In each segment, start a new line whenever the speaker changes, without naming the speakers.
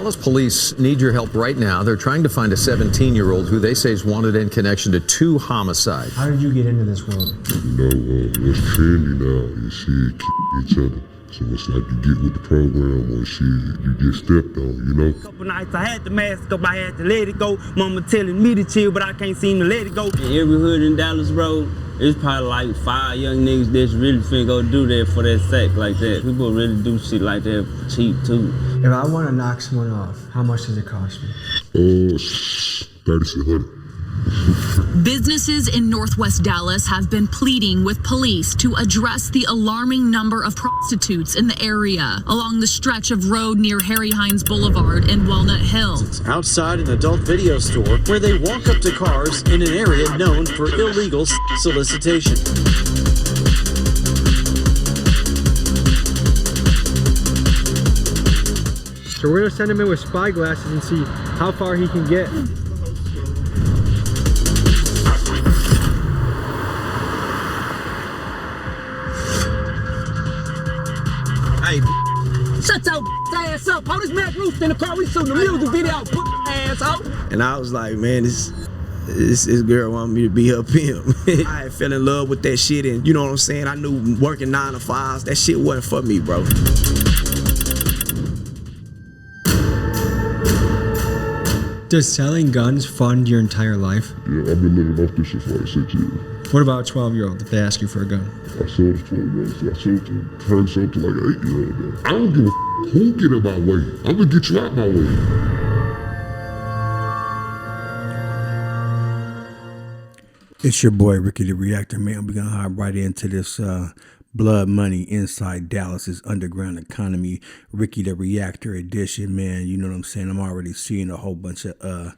Dallas police need your help right now. They're trying to find a 17-year-old who they say is wanted in connection to 2 homicides.
How did you get into this world?
It's trendy now. You see, each other. So it's like you get with the program or shit, you get stepped on, you know?
A couple nights I had to mask up, I had to let it go. Mama telling me to chill, but I can't seem to let it go.
In every hood in Dallas, bro, it's probably like 5 young niggas that's really finna go do that for that sack like that. People really do shit like that cheap too.
If I want to knock someone off, how much does it cost me?
$3,600.
Businesses in Northwest Dallas have been pleading with police to address the alarming number of prostitutes in the area along the stretch of road near Harry Hines Boulevard in Walnut Hills.
Outside an adult video store where they walk up to cars in an area known for illegal solicitation.
So we're gonna send him in with spy glasses and see how far he can get.
Hey, shut your ass up. All this Mac Roof in the car, we shooting the music video, put the ass out.
And I was like, man, this girl want me to be her pimp. I had fell in love with that shit, and you know what I'm saying? I knew working 9 to 5s, that shit wasn't for me, bro.
Does selling guns fund your entire life?
Yeah, I've been living off this shit for like 6 years.
What about a 12-year-old if they ask you for a gun?
I sold it to 12-year-olds. I sold to turned sold to like an 8-year-old. I don't give a who get in my way. I'm gonna get you out my way.
It's your boy Ricky the Reactor, man. We're gonna hop right into this blood money inside Dallas's underground economy, Ricky the Reactor edition, man. You know what I'm saying? I'm already seeing a whole bunch of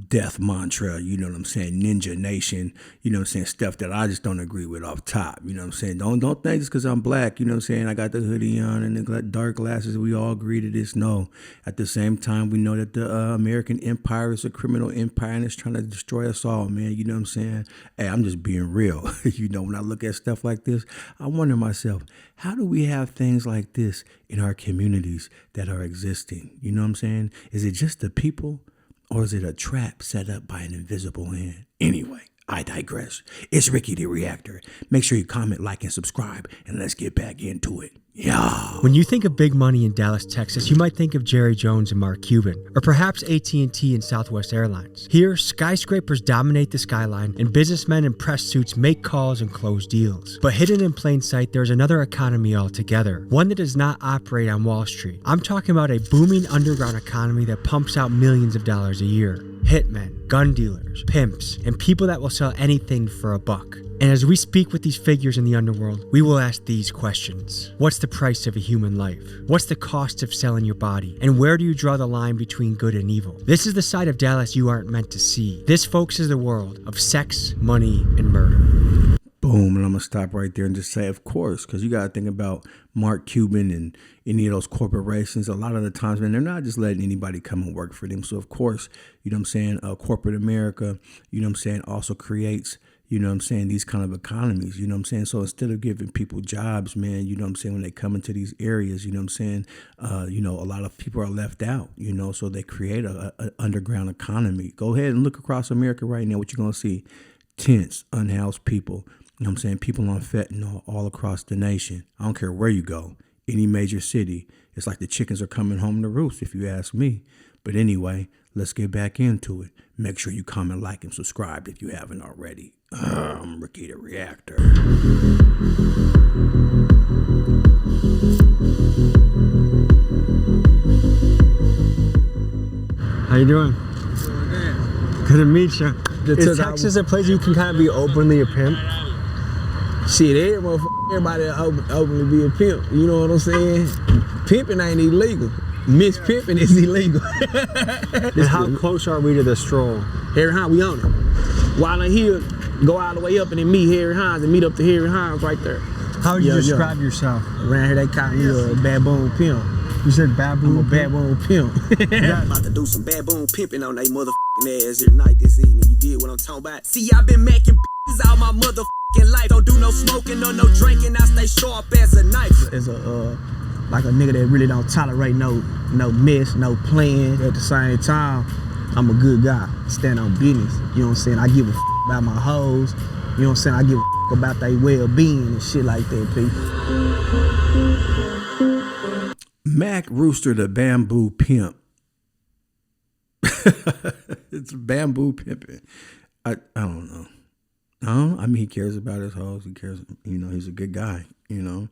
death mantra, you know what I'm saying, Ninja Nation, you know what I'm saying, stuff that I just don't agree with off top, you know what I'm saying. Don't think it's because I'm black, you know what I'm saying, I got the hoodie on and the dark glasses, we all agree to this. No, at the same time, we know that the American empire is a criminal empire and it's trying to destroy us all, man, you know what I'm saying. Hey, I'm just being real. You know, when I look at stuff like this, I wonder myself, how do we have things like this in our communities that are existing? You know what I'm saying? Is it just the people? Or is it a trap set up by an invisible hand? Anyway, I digress. It's Ricky the Reactor. Make sure you comment, like, and subscribe, and let's get back into it. Yeah.
When you think of big money in Dallas, Texas, you might think of Jerry Jones and Mark Cuban, or perhaps AT&T and Southwest Airlines. Here, skyscrapers dominate the skyline, and businessmen in press suits make calls and close deals. But hidden in plain sight, there's another economy altogether, one that does not operate on Wall Street. I'm talking about a booming underground economy that pumps out millions of dollars a year. Hitmen, gun dealers, pimps, and people that will sell anything for a buck. And as we speak with these figures in the underworld, we will ask these questions. What's the price of a human life? What's the cost of selling your body? And where do you draw the line between good and evil? This is the side of Dallas you aren't meant to see. This, folks, is the world of sex, money, and murder.
Boom, and I'm going to stop right there and just say, of course, because you got to think about Mark Cuban and any of those corporations. A lot of the times, man, they're not just letting anybody come and work for them. So, of course, you know what I'm saying, corporate America, you know what I'm saying, also creates, you know what I'm saying, these kind of economies, you know what I'm saying? So instead of giving people jobs, man, you know what I'm saying, when they come into these areas, you know what I'm saying, you know, a lot of people are left out, you know, so they create a underground economy. Go ahead and look across America right now. What you're going to see, tents, unhoused people, you know what I'm saying, people on fentanyl all across the nation. I don't care where you go, any major city. It's like the chickens are coming home to roost, if you ask me. But anyway, let's get back into it. Make sure you comment, like, and subscribe if you haven't already. I'm Ricky the Reactor.
How you doing? Good to meet you. Is Texas a place you can kind of be openly a pimp?
Shit, everybody openly be a pimp, you know what I'm saying? Pimping ain't illegal. Mispimping is illegal.
And how close are we to the stroll?
Harry Hines, we on it. While I'm here, go all the way up and then meet Harry Hines and meet up to Harry Hines right there.
How would you describe yourself?
Around here they call me a baboon pimp.
You said baboon?
I'm a baboon pimp.
I'm about to do some baboon pimping on they motherfucking ass here tonight this evening. You did what I'm talking about?
See, I've been macking all my motherfucking life. Don't do no smoking or no drinking. I stay sharp as a knife. It's a like a nigga that really don't tolerate no mess, no playing. At the same time, I'm a good guy. Stand on business. You know what I'm saying? I give a about my hoes. You know what I'm saying? I give a about their well-being and shit like that, people.
Mac Rooster, the bamboo pimp. It's bamboo pimping. I don't know. I mean, he cares about his hoes. He cares. You know, he's a good guy. And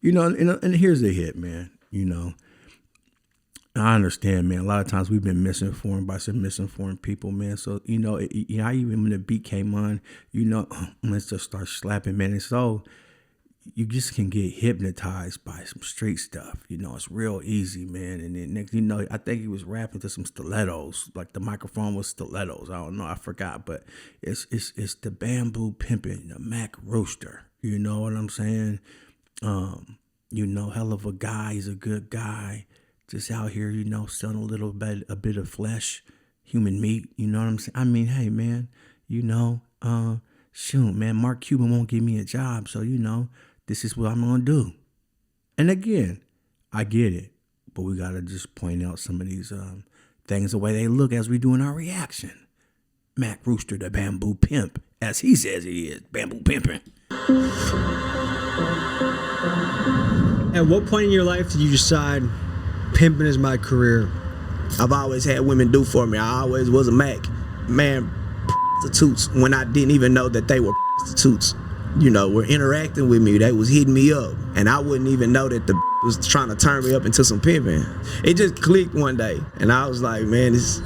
here's the hit, man. I understand, man. A lot of times we've been misinformed by some misinformed people, man. So, I even when the beat came on, let's just start slapping, man. And so you just can get hypnotized by some street stuff. It's real easy, man. And then next, I think he was rapping to some stilettos, like the microphone was stilettos. I don't know, I forgot, but it's the bamboo pimping, the Mac Rooster. You know what I'm saying? Hell of a guy. He's a good guy. Just out here, selling a bit of flesh, human meat. You know what I'm saying? I mean, hey, man, shoot, man, Mark Cuban won't give me a job. So, this is what I'm going to do. And again, I get it. But we got to just point out some of these things, the way they look as we do in our reaction. Mac Rooster, the bamboo pimp, as he says he is, bamboo pimping.
At what point in your life did you decide pimping is my career?
I've always had women do for me. I always was a Mac. Man, prostitutes, when I didn't even know that they were prostitutes, were interacting with me. They was hitting me up. And I wouldn't even know that the was trying to turn me up into some pimping. It just clicked one day. And I was like, man, this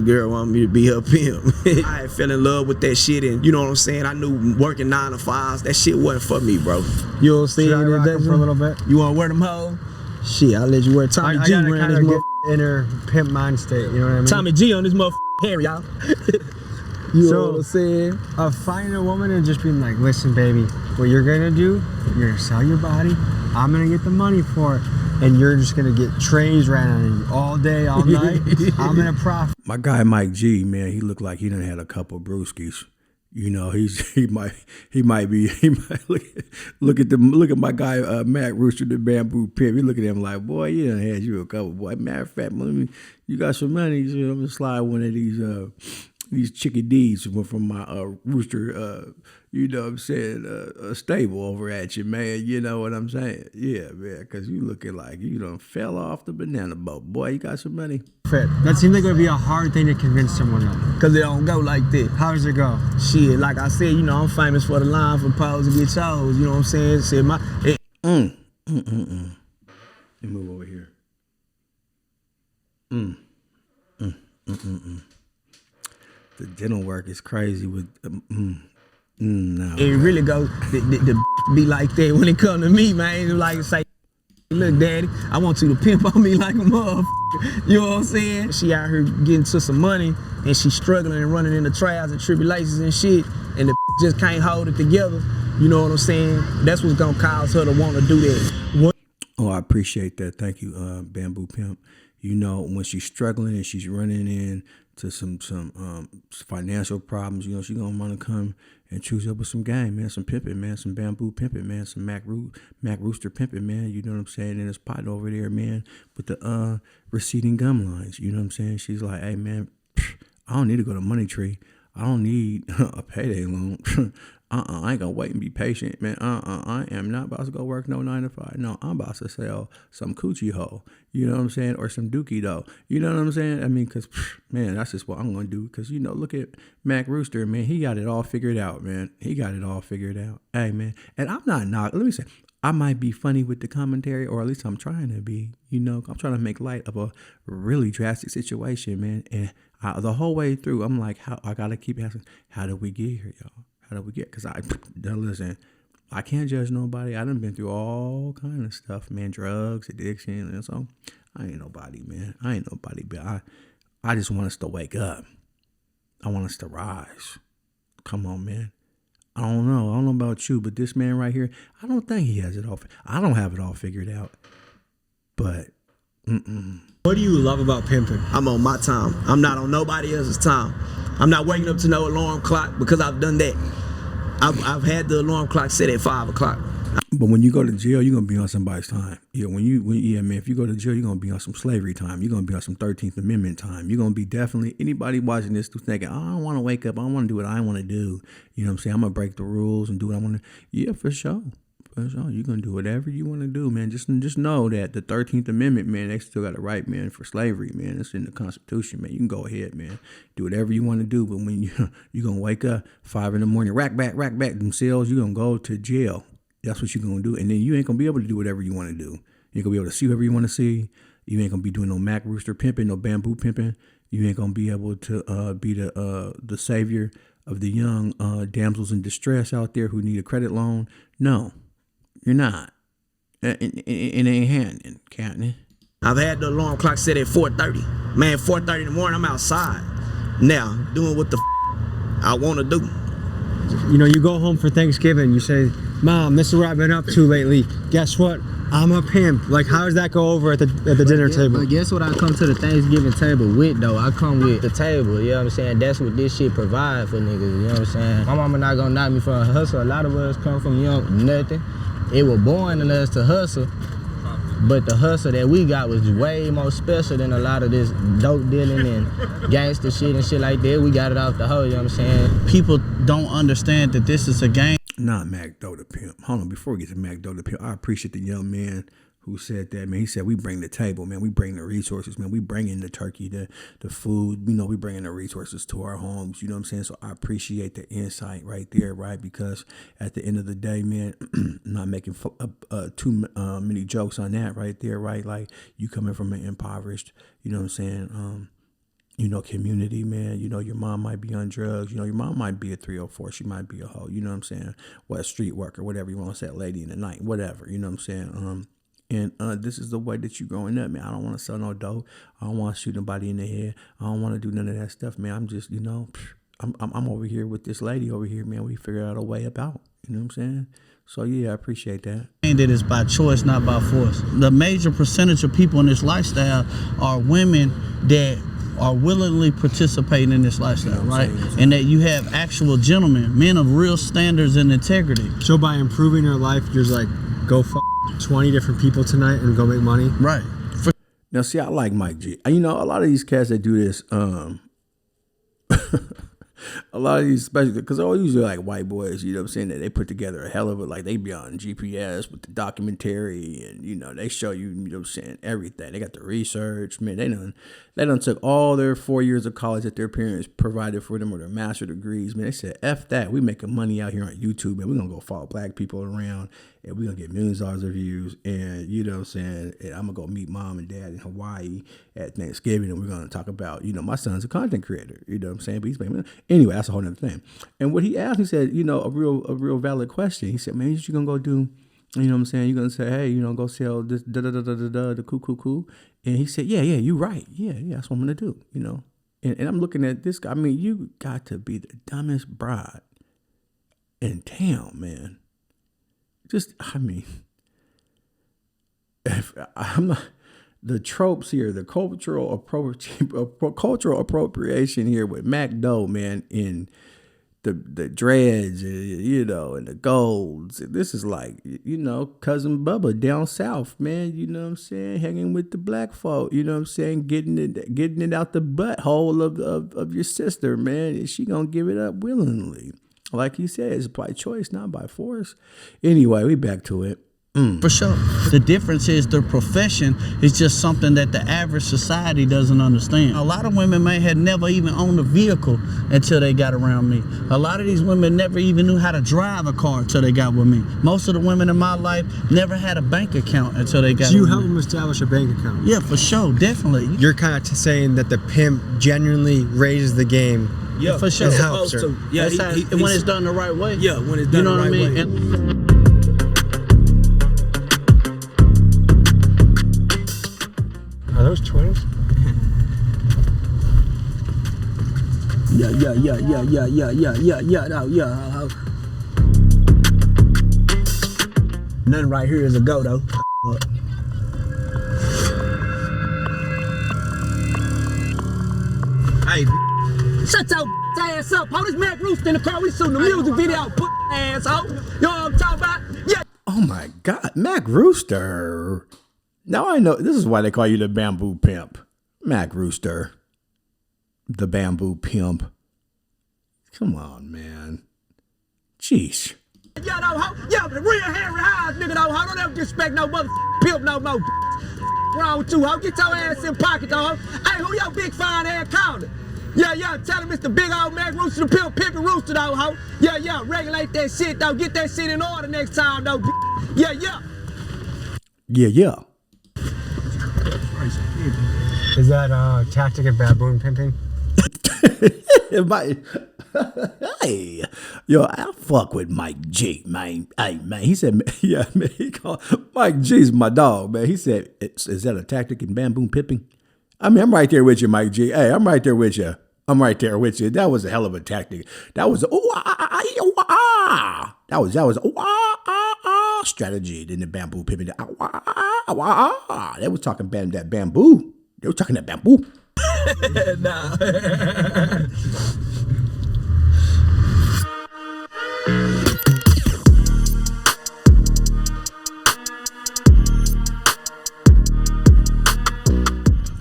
girl want me to be her pimp. I had fell in love with that shit, and you know what I'm saying? I knew working 9 to 5s, that shit wasn't for me, bro. You know what I'm saying?
Should I rock him for a little bit?
You want to wear them hoes? Shit, I'll let you wear Tommy G around this motherfucker.
Inner pimp mind state, you know what I mean?
Tommy G on this motherfucker hair, y'all. You know what I'm saying?
Finding a woman and just being like, listen, baby, what you're gonna do, you're gonna sell your body, I'm gonna get the money for it, and you're just gonna get trains ran on you all day, all night. I'm gonna profit.
My guy Mike G, man, he looked like he done had a couple brewskis. He might look at my guy Mac Rooster, the bamboo pimp. He look at him like, boy, you done had you a couple, boy. Matter of fact, you got some money, so I'm gonna slide one of these chicken D's from my rooster, stable over at you, man. You know what I'm saying? Yeah, man, because you looking like you done fell off the banana boat. Boy, you got some money.
That seems like it would be a hard thing to convince someone of.
Because it don't go like that.
How does it go?
Shit, like I said, I'm famous for the line from pose to get chose. You know what I'm saying? Said
Let me move over here. The dental work is crazy with no.
It really goes the be like that when it come to me, man. It's like say, look, daddy, I want you to pimp on me like a motherfucker. You know what I'm saying? She out here getting to some money and she struggling and running into trials and tribulations and shit, and the just can't hold it together. You know what I'm saying? That's what's gonna cause her to want to do that.
Oh, I appreciate that. Thank you, Bamboo Pimp. When she's struggling and she's running into some financial problems, she's gonna want to come and choose up with some game, man, some pimping, man, some bamboo pimping, man, some Mac Rooster pimping, man. You know what I'm saying? And his partner over there, man, with the receding gum lines. You know what I'm saying? She's like, hey, man, I don't need to go to Money Tree. I don't need a payday loan. I ain't gonna wait and be patient, man. I am not about to go work no 9 to 5. No, I'm about to sell some coochie hoe. You know what I'm saying? Or some dookie dough. You know what I'm saying? I mean, because, man, that's just what I'm gonna do. Because, look at Mac Rooster, man. He got it all figured out, man. He got it all figured out. Hey, man. And I'm not, let me say, I might be funny with the commentary, or at least I'm trying to be. I'm trying to make light of a really drastic situation, man. And the whole way through, I'm like, I gotta keep asking, how did we get here, y'all? How do we get? Because listen, I can't judge nobody. I done been through all kind of stuff, man. Drugs, addiction, and so I ain't nobody, man. I ain't nobody, but I just want us to wake up. I want us to rise. Come on, man. I don't know about you, but this man right here, I don't think he has it all. I don't have it all figured out. But,
What do you love about pimping?
I'm on my time. I'm not on nobody else's time. I'm not waking up to no alarm clock because I've done that. I've had the alarm clock set at 5 o'clock.
But when you go to jail, you're gonna be on somebody's time. Yeah, man, if you go to jail, you're gonna be on some slavery time. You're gonna be on some 13th Amendment time. You're gonna be definitely anybody watching this who's thinking, oh, I don't want to wake up. I want to do what I want to do. You know what I'm saying? I'm gonna break the rules and do what I want to. Yeah, for sure. For sure. You're gonna do whatever you want to do, man. Just know that the 13th Amendment, man, they still got a right, man, for slavery, man. It's in the Constitution, man. You can go ahead, man. Do whatever you want to do. But when you're gonna wake up 5 a.m, rack back them cells, you're gonna go to jail. That's what you're going to do. And then you ain't going to be able to do whatever you want to do. You ain't going to be able to see whoever you want to see. You ain't going to be doing no Mac Rooster pimping, no bamboo pimping. You ain't going to be able to be the savior of the young damsels in distress out there who need a credit loan. No, you're not. It ain't happening, Captain.
I've had the alarm clock set at 4:30. Man, 4:30 in the morning, I'm outside. Now, doing what the I want to do.
You know, you go home for Thanksgiving, you say, Mom, this is what I've been up to lately. Guess what? I'm a pimp. Like, how does that go over at the dinner table?
But guess what I come to the Thanksgiving table with, though? I come with the table, you know what I'm saying? That's what this shit provide for niggas, you know what I'm saying? My mama not gonna knock me for a hustle. A lot of us come from, nothing. It was born in us to hustle. But the hustle that we got was way more special than a lot of this dope dealing and gangster shit and shit like that. We got it off the hoe, you know what I'm saying?
People don't understand that this is a game.
Not Mac Doe the Pimp. Hold on, before we get to Mac Doe the Pimp, I appreciate the young man who said that, man. He said, we bring the table, man. We bring the resources, man. We bring in the turkey, the food. We bring in the resources to our homes, you know what I'm saying? So I appreciate the insight right there, right? Because at the end of the day, man, I'm not making too many jokes on that right there, right? Like, you coming from an impoverished, you know what I'm saying, community, man. Your mom might be on drugs. Your mom might be a 304. She might be a hoe. You know what I'm saying? What, a street worker, whatever you want to say, lady in the night, whatever. You know what I'm saying? And this is the way that you growing up, man. I don't want to sell no dope. I don't want to shoot nobody in the head. I don't want to do none of that stuff, man. I'm just, I'm over here with this lady over here, man. We figure out a way about. You know what I'm saying? So, yeah, I appreciate that.
And that is by choice, not by force. The major percentage of people in this lifestyle are women that are willingly participating in this lifestyle, right? And that you have actual gentlemen, men of real standards and integrity.
So by improving your life, you're like, go 20 different people tonight and go make money?
Right.
Now, see, I like Mike G. A lot of these cats that do this, a lot of these, especially because they're all usually like white boys, you know what I'm saying, that they put together a hell of it. Like, they be on GPS with the documentary and, they show you, you know what I'm saying, everything. They got the research, man. They done took all their 4 years of college that their parents provided for them or their master degrees, man. They said, F that. We making money out here on YouTube, and we're going to go follow black people around, and we're going to get millions of dollars of views, and, you know what I'm saying, and I'm going to go meet mom and dad in Hawaii at Thanksgiving, and we're going to talk about, my son's a content creator, you know what I'm saying, but he's making money. Anyway, that's a whole nother thing. And what he asked, he said, a real valid question. He said, man, what you going to go do? You know what I'm saying? You're going to say, hey, go sell this, the cool. And he said, yeah, you're right. Yeah, that's what I'm going to do, And I'm looking at this guy. I mean, you got to be the dumbest broad in town, man. If I'm not, the tropes here, the cultural appropriation here with Mac Doe, man, in the dreads, and the golds. This is like, Cousin Bubba down south, man. You know what I'm saying? Hanging with the black folk. You know what I'm saying? Getting it out the butthole of your sister, man. And she gonna give it up willingly. Like you said, it's by choice, not by force. Anyway, we back to it.
For sure. The difference is their profession is just something that the average society doesn't understand. A lot of women may have never even owned a vehicle until they got around me. A lot of these women never even knew how to drive a car until they got with me. Most of the women in my life never had a bank account until they got with me.
So you help them establish a bank account?
Yeah, for sure, definitely.
You're kind of saying that the pimp genuinely raises the game.
Yeah, for sure.
It helps her.
Yeah,
when it's done the right way.
Yeah, when it's done the right way.
Are those twins?
Yeah. Nothing right here is a go, though. Hey, shut your ass up. Hold this Mac Rooster in the car. We shooting the music video. Put asshole. You know what I'm talking about? Yeah.
Oh my God, Mac Rooster. Now I know, this is why they call you the bamboo pimp. Mac Rooster. The bamboo pimp. Come on, man. Jeez.
Yo, no, ho, yo, the real Harry Hines, nigga, no, ho, don't ever disrespect no mother pimp no more. Wrong with you, ho? Get your ass in pocket, though, ho. Hey, who your big fine ass calling? Yeah, tell him it's the big old Mac Rooster, the pimpin' rooster, though, ho. Yeah, regulate that shit, though. Get that shit in order next time, though. Yeah.
Yeah.
Is that tactic of baboon pimping?
Hey, yo, I fuck with Mike G, man. Hey, man, he said, yeah, man, he called Mike G's my dog, man. He said, is that a tactic in bamboo pimping? I mean, I'm right there with you, Mike G. Hey, I'm right there with you. That was a hell of a tactic. That was strategy in the bamboo pimping. They was talking that bamboo. They were talking that bamboo.
Nah.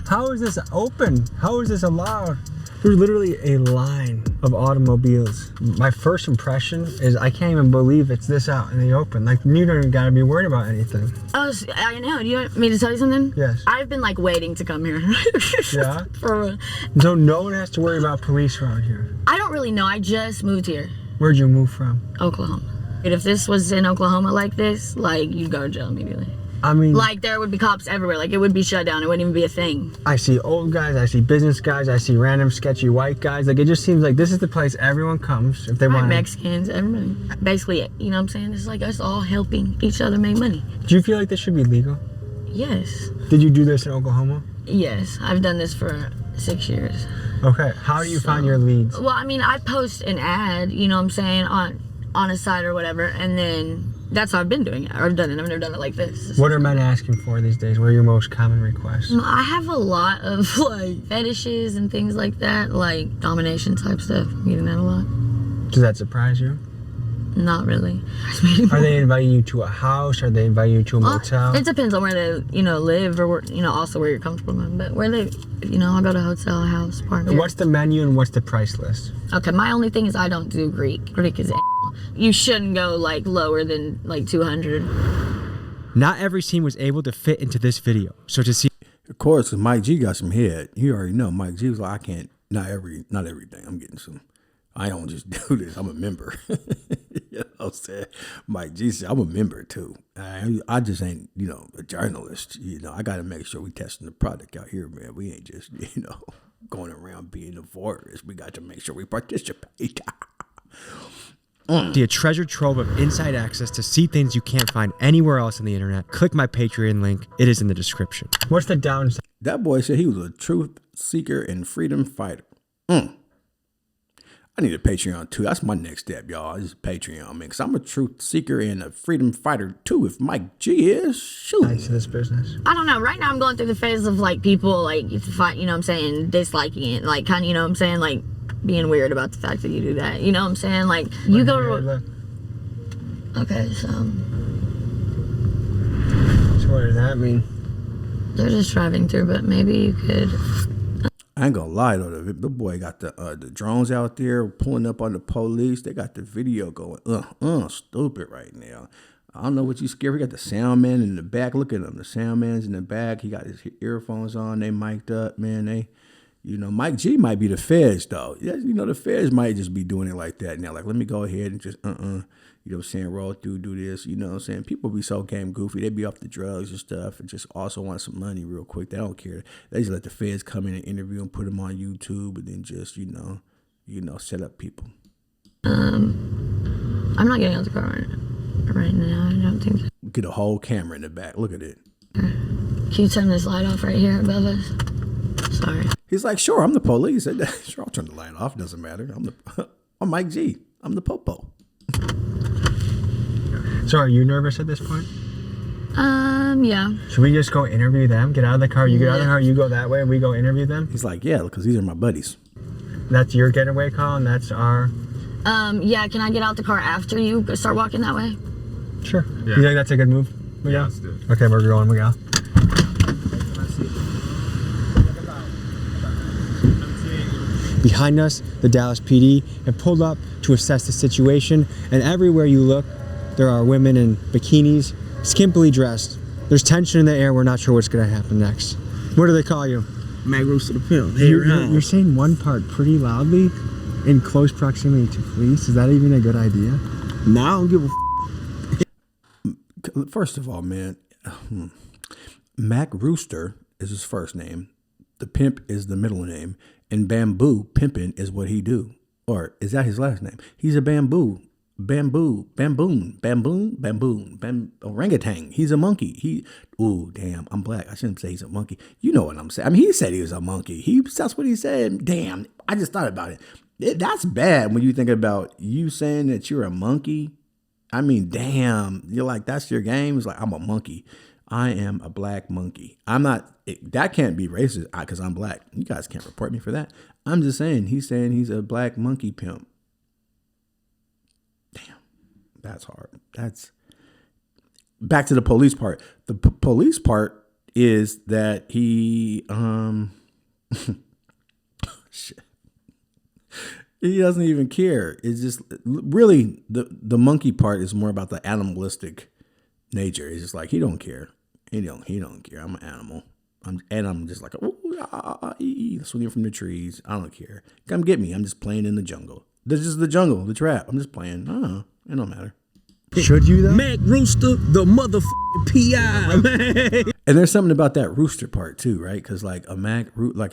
How is this open? How is this allowed? There's literally a line of automobiles. My first impression is I can't even believe it's this out in the open. Like, you don't even gotta be worried about anything.
Oh, I know. Do you want me to tell you something?
Yes.
I've been like waiting to come here.
Yeah?
For
So no one has to worry about police around here.
I don't really know. I just moved here.
Where'd you move from?
Oklahoma. If this was in Oklahoma like this, like, you'd go to jail immediately.
I mean,
like, there would be cops everywhere. Like, it would be shut down. It wouldn't even be a thing.
I see old guys, I see business guys, I see random sketchy white guys. Like, it just seems like this is the place everyone comes if they want.
Mexicans, everybody. Basically, you know what I'm saying? It's like us all helping each other make money.
Do you feel like this should be legal?
Yes.
Did you do this in Oklahoma?
Yes. I've done this for 6 years.
Okay. How do you find your leads?
Well, I mean, I post an ad, you know what I'm saying, on a site or whatever, and then that's how I've been doing it. I've done it. I've never done it like this.
What are men asking for these days? What are your most common requests?
I have a lot of like fetishes and things like that, like domination type stuff. I'm getting that a lot.
Does that surprise you?
Not really.
Are they inviting you to a house? Are they inviting you to a motel?
It depends on where they, live, or where, also where you're comfortable in. But where they, I'll go to a hotel, a house, apartment.
What's the menu and what's the price list?
Okay, my only thing is I don't do Greek. Greek is you shouldn't go like lower than like 200.
Not every scene was able to fit into this video. So to see,
of course, Mike G got some head. You already know Mike G was like, I can't. Not everything. I'm getting some. I don't just do this. I'm a member. You know what I'm saying? Mike G said, I'm a member too. I just ain't, a journalist. I got to make sure we testing the product out here, man. We ain't just, going around being a voyeurs. We got to make sure we participate.
a treasure trove of inside access to see things you can't find anywhere else on the internet. Click my Patreon link. It is in the description. What's the downside?
That boy said he was a truth seeker and freedom fighter. I need a Patreon too. That's my next step, y'all. This is Patreon, man. Because I'm a truth seeker and a freedom fighter too. If Mike G is, shoot.
Nice to this business.
I don't know. Right now I'm going through the phase of like people like, disliking it. Like kind of, like being weird about the fact that you do that. You know what I'm saying? Like you go to... Okay, so
what does that mean?
They're just driving through, but maybe you could...
I ain't gonna lie though, the boy got the drones out there pulling up on the police. They got the video going, stupid right now. I don't know what you scared. We got the sound man in the back. Look at him. The sound man's in the back. He got his earphones on. They mic'd up, man. They, Mike G might be the feds though. Yeah, the feds might just be doing it like that now. Like, let me go ahead and just, roll through, do this. You know what I'm saying? People be so game goofy. They be off the drugs and stuff and just also want some money real quick. They don't care. They just let the feds come in and interview and put them on YouTube and then just, set up people.
I'm not getting out the car right now. I don't think so.
Get a whole camera in the back. Look at it.
Can you turn this light off right here above us? Sorry.
He's like, sure, I'm the police. Sure, I'll turn the light off. Doesn't matter. I'm Mike G. I'm the popo.
So are you nervous at this point?
Yeah.
Should we just go interview them? Get out of the car, you get out of the car, you go that way, and we go interview them?
He's like, yeah, because these are my buddies.
That's your getaway call, and that's our...
Yeah, can I get out the car after you start walking that way?
Sure.
Yeah.
You think that's a good move, Miguel?
Yeah, let's do it.
Okay, we're going, Miguel. Behind us, the Dallas PD have pulled up to assess the situation, and everywhere you look, there are women in bikinis, skimpily dressed. There's tension in the air. We're not sure what's going to happen next. What do they call you?
Mac Rooster the Pimp.
You're saying one part pretty loudly in close proximity to police. Is that even a good idea?
Nah, I don't give a
First of all, man, Mac Rooster is his first name. The Pimp is the middle name. And Bamboo, pimpin' is what he do. Or is that his last name? He's a bamboo. Bamboon. Orangutan. He's a monkey. Ooh, damn, I'm black. I shouldn't say he's a monkey. You know what I'm saying. I mean, he said he was a monkey. That's what he said. Damn, I just thought about it. That's bad when you think about you saying that you're a monkey. I mean, damn, you're like, that's your game? It's like, I'm a monkey. I am a black monkey. I'm not, that can't be racist because I'm black. You guys can't report me for that. I'm just saying, he's a black monkey pimp. Damn, that's hard. That's, back to the police part. The police part is that he, shit. He doesn't even care. It's just really the monkey part is more about the animalistic nature. It's just like he don't care. He don't care. I'm an animal. I'm just like swinging from the trees. I don't care. Come get me. I'm just playing in the jungle. This is the jungle, the trap. I'm just playing. It don't matter.
Should you though?
Mac Rooster, the motherfucking PI, man.
And there's something about that rooster part too, right? Because like a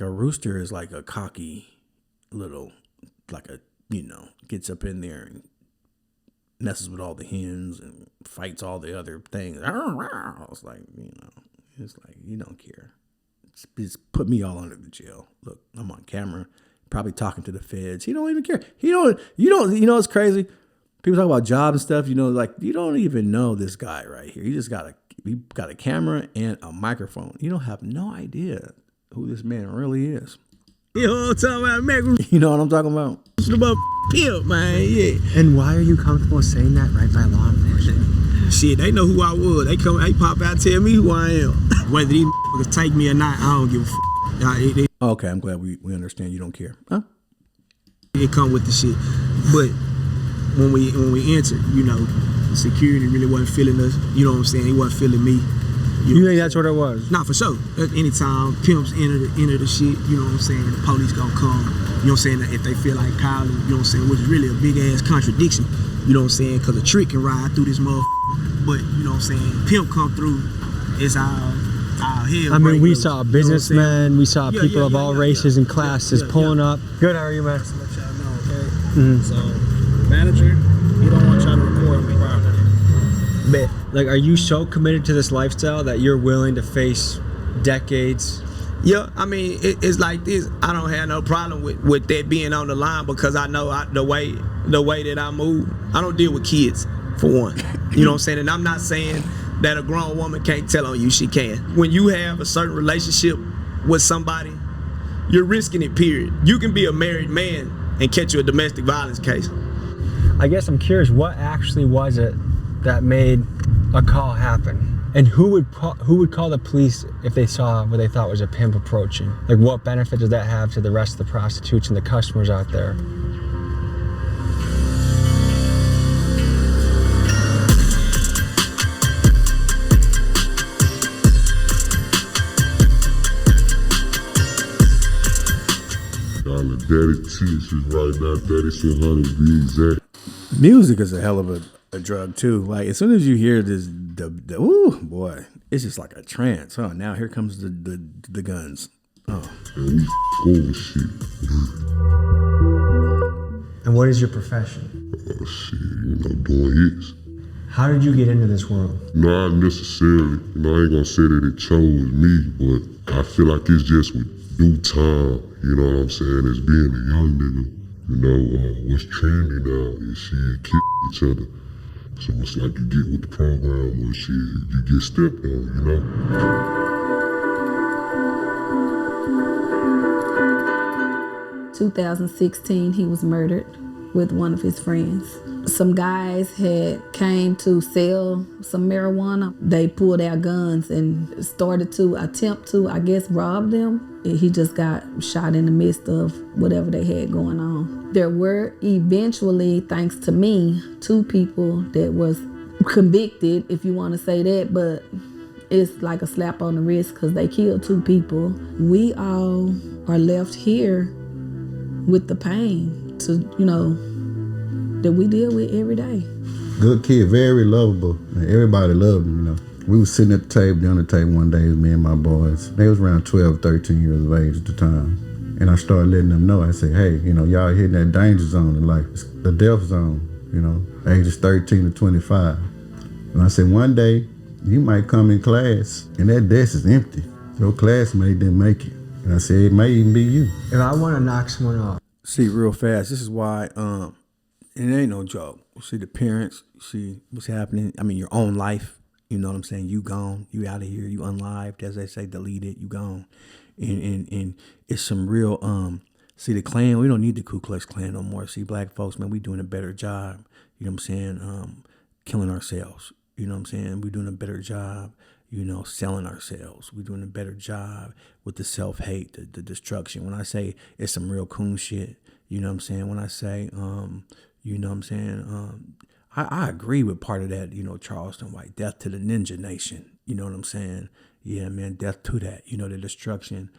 rooster is like a cocky little. Like gets up in there and messes with all the hens and fights all the other things. It's like, it's like, you don't care. Just put me all under the jail. Look, I'm on camera, probably talking to the feds. He don't even care. You know, it's crazy. People talk about jobs and stuff, like you don't even know this guy right here. He got a camera and a microphone. You don't have no idea who this man really is.
You know what I'm talking about, Mac Rooster?
You know what I'm talking about?
It's about pimp, man, yeah.
And why are you comfortable saying that right by law enforcement?
Shit, they know who I was. They pop out and tell me who I am. Whether these motherfuckers take me or not, I don't give a f.
Okay, I'm glad we understand you don't care. Huh?
It come with the shit. But when we entered, security really wasn't feeling us. You know what I'm saying? He wasn't feeling me.
You think that's what it was?
Nah, for sure. Anytime pimps enter the shit, you know what I'm saying, the police gonna come. You know what I'm saying? If they feel like calling, you know what I'm saying, which is really a big ass contradiction. You know what I'm saying? Cause a trick can ride through this motherfucker. But you know what I'm saying? Pimp come through, it's our hell.
I mean, we saw businessmen, we saw people of all races and classes pulling up. Good, how are you, man?
Just to let y'all know, okay? So, manager, he don't want y'all to record me properly.
Bet. Like, are you so committed to this lifestyle that you're willing to face decades?
Yeah, I mean, it's like this. I don't have no problem with that being on the line because I know the way that I move. I don't deal with kids, for one. You know what I'm saying? And I'm not saying that a grown woman can't tell on you. She can. When you have a certain relationship with somebody, you're risking it, period. You can be a married man and catch you a domestic violence case.
I guess I'm curious, what actually was it that made a call happen? And who would call the police if they saw what they thought was a pimp approaching? Like, what benefit does that have to the rest of the prostitutes and the customers out there?
Daddy teaches right now, 3600 to be exact.
Music is a hell of a drug too. Like as soon as you hear this, ooh boy, it's just like a trance. Oh, now here comes the guns. Oh.
And we shit.
And what is your profession?
Shit, doing hits.
How did you get into this world?
Not necessarily. I ain't gonna say that it chose me, but I feel like it's just with due time. You know what I'm saying? As being a young nigga, what's trendy now is shit, kill each other. So it's like you get with the program or shit, you get stepped on,
2016, he was murdered with one of his friends.
some guys had came to sell some marijuana. They pulled out guns and started to attempt to, I guess, rob them. He just got shot in the midst of whatever they had going on. There were eventually, thanks to me, 2 people that was convicted, if you want to say that, but it's like a slap on the wrist because they killed 2 people. We all are left here with the pain to, that we deal with every day.
Good kid, very lovable. Everybody loved him, We was sitting at the table, down the table one day, me and my boys. They was around 12, 13 years of age at the time. And I started letting them know, I said, hey, y'all hitting that danger zone in life. It's the death zone, ages 13 to 25. And I said, one day, you might come in class and that desk is empty. Your classmate didn't make it. And I said, it may even be you.
If I want to knock someone off.
See, real fast, this is why, it ain't no joke. See the parents, see what's happening. I mean, your own life, you know what I'm saying? You gone, you out of here, you unlived, as they say, deleted, you gone. And it's some real, see the Klan, we don't need the Ku Klux Klan no more. See, black folks, man, we doing a better job, you know what I'm saying, killing ourselves. You know what I'm saying? We're doing a better job, selling ourselves. We're doing a better job with the self-hate, the destruction. When I say it's some real coon shit, you know what I'm saying? When I say, you know what I'm saying? I agree with part of that, Charleston White, death to the ninja nation. You know what I'm saying? Yeah, man, death to that, the destruction,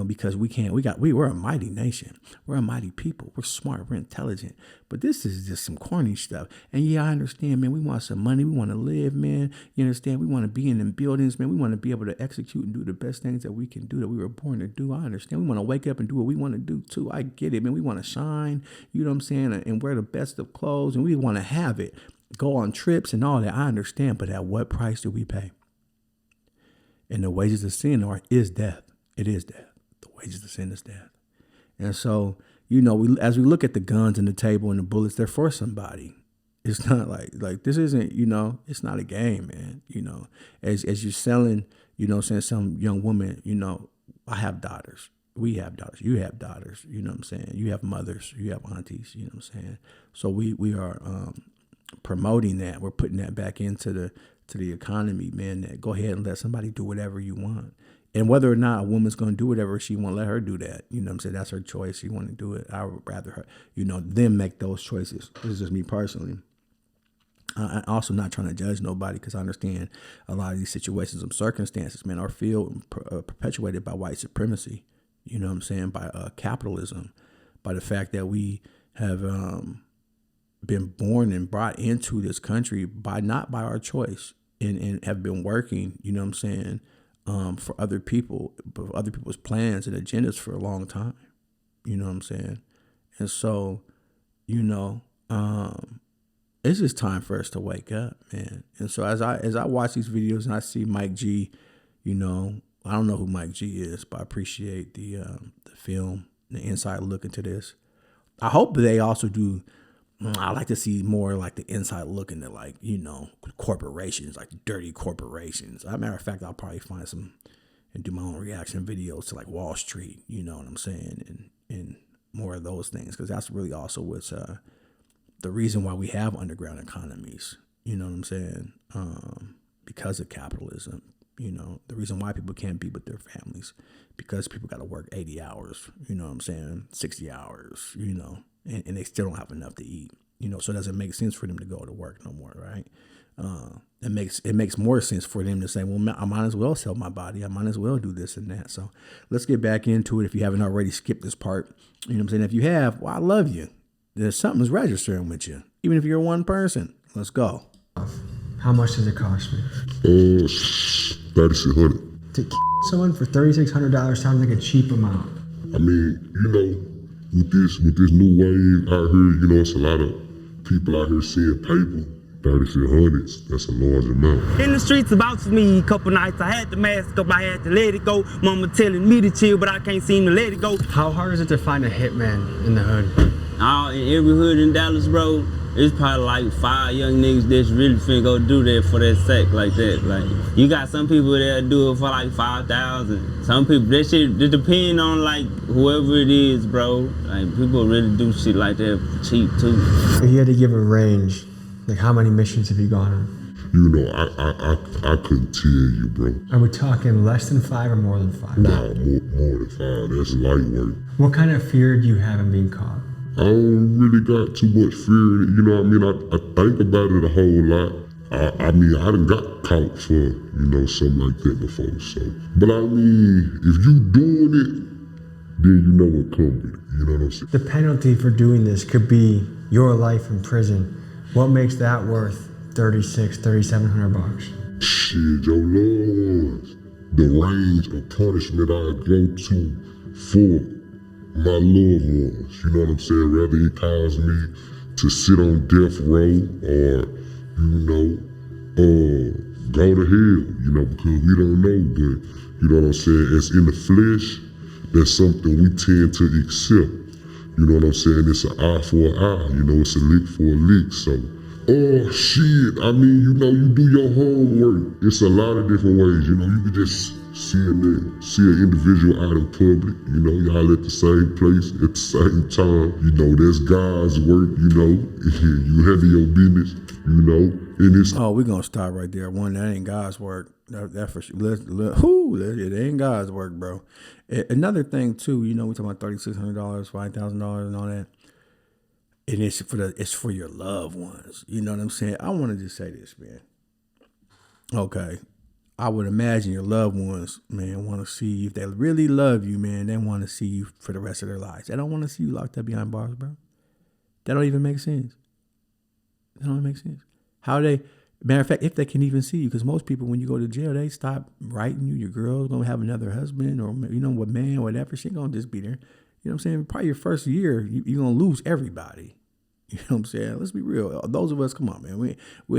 because we're a mighty nation. We're a mighty people. We're smart. We're intelligent. But this is just some corny stuff. And yeah, I understand, man, we want some money. We want to live, man. You understand? We want to be in them buildings, man. We want to be able to execute and do the best things that we can do, that we were born to do. I understand. We want to wake up and do what we want to do too. I get it, man. We want to shine, you know what I'm saying, and wear the best of clothes, and we want to have it. Go on trips and all that. I understand. But at what price do we pay? And the wages of sin is death. It is death. The wages of sin is death. And so, as we look at the guns and the table and the bullets, they're for somebody. It's not like this isn't, it's not a game, man. As you're selling, saying some young woman, I have daughters. We have daughters. You have daughters. You know what I'm saying? You have mothers. You have aunties. You know what I'm saying? So we are promoting that. We're putting that back into the economy, man. That go ahead and let somebody do whatever you want. And whether or not a woman's going to do whatever she want, let her do that. You know what I'm saying? That's her choice. She want to do it. I would rather her, them make those choices. This is just me personally. I'm also not trying to judge nobody because I understand a lot of these situations and circumstances, man, are perpetuated by white supremacy. You know what I'm saying? By capitalism, by the fact that we have been born and brought into this country not by our choice and have been working, you know what I'm saying, for other people's plans and agendas for a long time. You know what I'm saying? And so, it's just time for us to wake up, man. And so as I watch these videos and I see Mike G, I don't know who Mike G is, but I appreciate the film, the inside look into this. I hope they also do. I like to see more like the inside look into corporations, like dirty corporations. As a matter of fact, I'll probably find some and do my own reaction videos to like Wall Street, you know what I'm saying, and more of those things, because that's really also what's the reason why we have underground economies, you know what I'm saying, because of capitalism. The reason why people can't be with their families, because people got to work 80 hours, you know what I'm saying, 60 hours, and they still don't have enough to eat, so it doesn't make sense for them to go to work no more, right? It makes more sense for them to say, well, I might as well sell my body. I might as well do this and that. So let's get back into it. If you haven't already skipped this part, you know what I'm saying? If you have, well, I love you. There's something's registering with you, even if you're one person. Let's go.
How much does it cost me?
$3,600.
To someone for $3,600 sounds like a cheap amount.
I mean, with this new wave out here, it's a lot of people out here seeing paper. $3,600, that's a large amount.
In the streets about me a couple nights, I had the mask up, I had to let it go. Mama telling me to chill, but I can't seem to let it go.
How hard is it to find a hitman in the hood?
In every hood in Dallas, bro, it's probably like 5 young niggas that's really finna go do that for that sack like that. Like, you got some people that do it for like 5,000. Some people, that shit, it depend on like whoever it is, bro. Like, people really do shit like that for cheap too.
If you had to give a range, like how many missions have you gone on?
You know, I couldn't tell you, bro.
Are we talking less than 5 or more than 5?
Nah, more than 5. That's light work.
What kind of fear do you have in being caught?
I don't really got too much fear in it. You know what I mean? I think about it a whole lot. I mean, I done got caught for, you know, something like that before, so. But I mean, if you doing it, then you know what comes with it. You know what I'm saying?
The penalty for doing this could be your life in prison. What makes that worth $3,700?
Shit, your Lord. The range of punishment I go to for my loved ones. You know what I'm saying? Rather it cause me to sit on death row or, you know, go to hell, you know, because we don't know. But, you know what I'm saying? As in the flesh, that's something we tend to accept. You know what I'm saying? It's an eye for an eye, you know, it's a lick for a lick. So, oh shit, I mean, you know, you do your homework. It's a lot of different ways, you know, you can just see an individual out in public, you know, y'all at the same place at the same time, you know, that's God's work, you know, you handle your business, you know, and it's...
Oh, we're gonna stop right there. One, that ain't God's work. That for sure. It ain't God's work, bro. Another thing too, you know, we talking about $3,600, $5,000 and all that. And it's for your loved ones. You know what I'm saying? I want to just say this, man. Okay. I would imagine your loved ones, man, want to see you. If they really love you, man, they want to see you for the rest of their lives. They don't want to see you locked up behind bars, bro. That don't even make sense. That don't make sense. Matter of fact, if they can even see you, because most people, when you go to jail, they stop writing you. Your girl's going to have another husband or, you know, what man or whatever. She ain't going to just be there. You know what I'm saying? Probably your first year, you're going to lose everybody. You know what I'm saying? Let's be real. Those of us, come on, man. We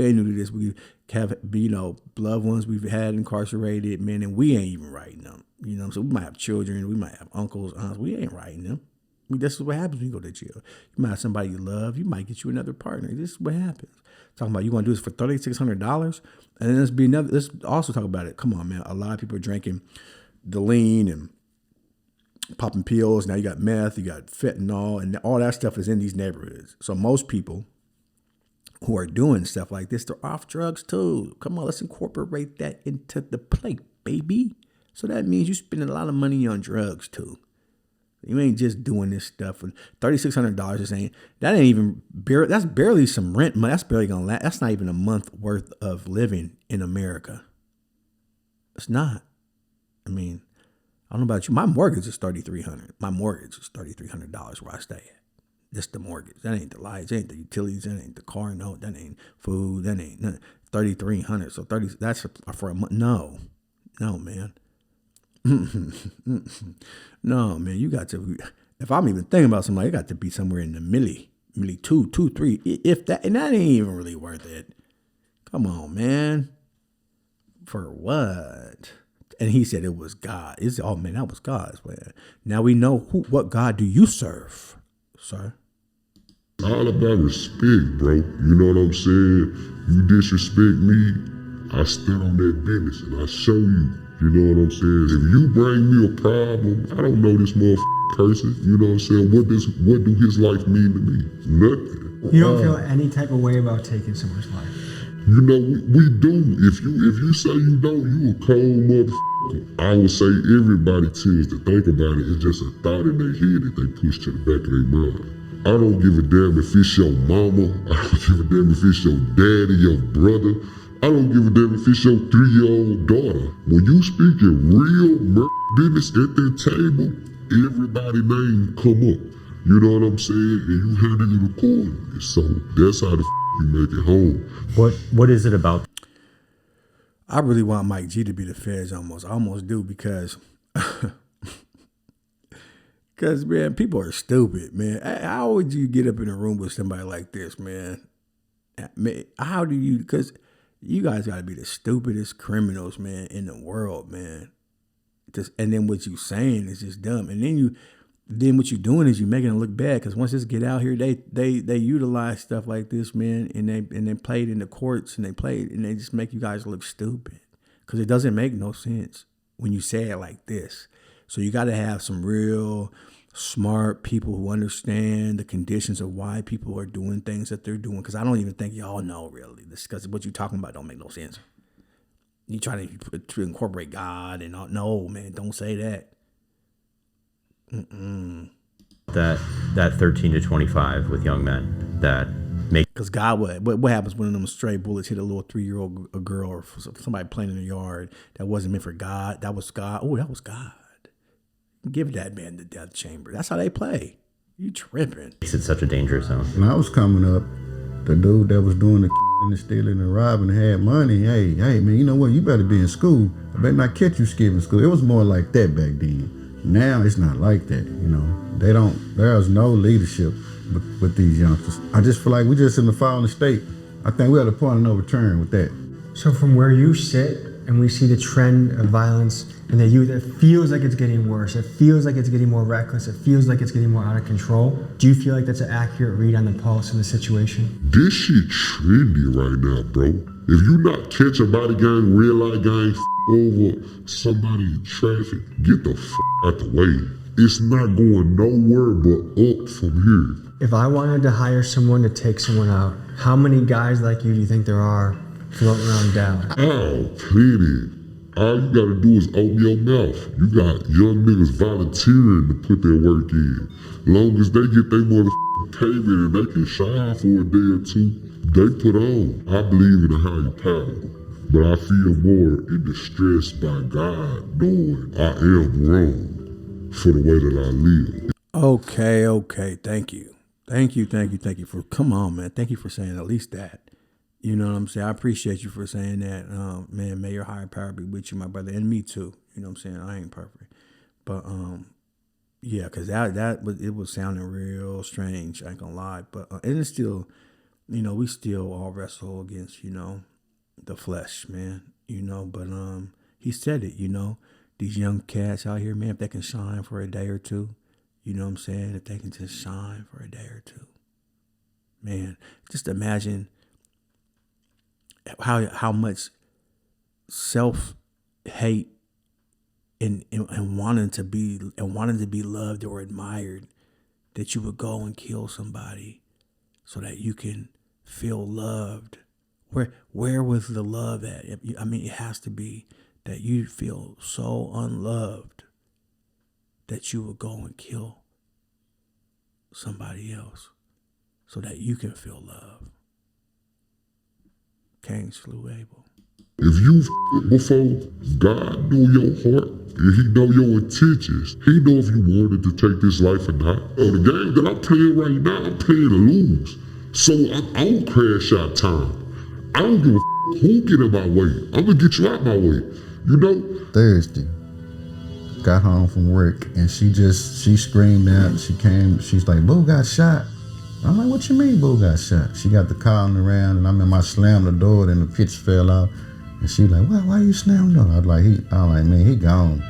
ain't new to this. We have, you know, loved ones we've had incarcerated, man, and we ain't even writing them. You know what I'm saying? We might have children. We might have uncles, aunts. We ain't writing them. This is what happens when you go to jail. You might have somebody you love. You might get you another partner. This is what happens. Talking about you want to do this for $3,600, and then let's also talk about it. Come on, man. A lot of people are drinking the lean and popping pills. Now you got meth, you got fentanyl, and all that stuff is in these neighborhoods. So most people who are doing stuff like this, they're off drugs too. Come on, let's incorporate that into the plate, baby. So that means you're spending a lot of money on drugs too. You ain't just doing this stuff for $3,600. That's barely some rent money. That's barely gonna last. That's not even a month worth of living in America. It's not. I mean, I don't know about you. My mortgage is $3,300. My mortgage is $3,300 where I stay at. That's the mortgage. That ain't the lights. That ain't the utilities. That ain't the car note. That ain't food. That ain't nothing. $3,300. So that's for a month. No, man. No, man. You got to. If I'm even thinking about somebody, it got to be somewhere in the milli two, 3. If that, and that ain't even really worth it. Come on, man. For what? And he said it was God. Oh man, that was God's plan. Now we know what God do you serve, sir?
It's all about respect, bro. You know what I'm saying? You disrespect me, I stand on that business and I show you. You know what I'm saying? If you bring me a problem, I don't know this person. You know what I'm saying? What do his life mean to me? Nothing.
You don't feel any type of way about taking someone's life?
You know, we do. If you say you don't, you a cold motherfucker. I would say everybody tends to think about it. It's just a thought in their head that they push to the back of their mind. I don't give a damn if it's your mama. I don't give a damn if it's your daddy, your brother. I don't give a damn if it's your 3-year-old daughter. When you speaking real business at that table, everybody's name come up. You know what I'm saying? And you handle it accordingly. So that's how the you make it home.
What is it about?
I really want Mike G to be the feds almost. I almost do because man, people are stupid, man. How would you get up in a room with somebody like this, man? How do you, because you guys got to be the stupidest criminals, man, in the world, man. And then what you saying is just dumb. And then Then what you're doing is you're making it look bad, because once this get out here, they utilize stuff like this, man, and they play it in the courts, and they just make you guys look stupid, because it doesn't make no sense when you say it like this. So you got to have some real smart people who understand the conditions of why people are doing things that they're doing, because I don't even think y'all know really this, because what you're talking about don't make no sense. You try to incorporate God and all. No, man, don't say that.
That 13 to 25 with young men that make,
because God, what happens when them stray bullets hit a little 3-year-old girl or somebody playing in the yard that wasn't meant for God? That was God. Oh, that was God. Give that man the death chamber. That's how they play. You tripping?
makes it such a dangerous zone.
When I was coming up, the dude that was doing the and the stealing and robbing had money. Hey, man, you know what? You better be in school. I better not catch you skipping school. It was more like that back then. Now it's not like that. You know, there's no leadership with these youngsters. I just feel like we're just in the fallen state. I think we're at a point of no return with that.
So from where you sit and we see the trend of violence in the youth, it feels like it's getting worse. It feels like it's getting more reckless. It feels like it's getting more out of control. Do you feel like that's an accurate read on the pulse of the situation?
This shit trendy right now, bro. If you not catch a body gang, real life gang, over somebody in traffic, get the out the way. It's not going nowhere but up from here.
If I wanted to hire someone to take someone out, how many guys like you do you think there are floating around Dallas?
Oh, plenty. All you gotta do is open your mouth. You got young niggas volunteering to put their work in. Long as they get their motherfucking payment and they can shine for a day or two, they put on. I believe in a higher power, but I feel more in distress by God knowing I am wrong for the way that I live.
Okay. Thank you for, come on, man. Thank you for saying at least that. You know what I'm saying? I appreciate you for saying that. Man, may your higher power be with you, my brother, and me too. You know what I'm saying? I ain't perfect. But yeah, because it was sounding real strange, I ain't gonna lie. But and it's still, you know, we still all wrestle against, you know, the flesh, man. You know, but he said it, you know, these young cats out here, man, if they can shine for a day or two, you know what I'm saying? If they can just shine for a day or two. Man, just imagine how much self-hate and wanting to be loved or admired that you would go and kill somebody so that you can feel loved. Where was the love at? I mean, it has to be that you feel so unloved that you would go and kill somebody else so that you can feel love. Cain slew Abel.
If you before, God know your heart and He know your intentions. He know if you wanted to take this life or not. The game that I'm playing right now, I'm playing to lose. So I don't crash out time. I don't give a who get in my way. I'm gonna get you out my way. You know?
Thursday, got home from work and she screamed out. She's like, Boo got shot. I'm like, what you mean Boo got shot? She got the calling around and I slammed the door and the pitch fell out. And she like, why you slamming the door? I'm like, man, he gone.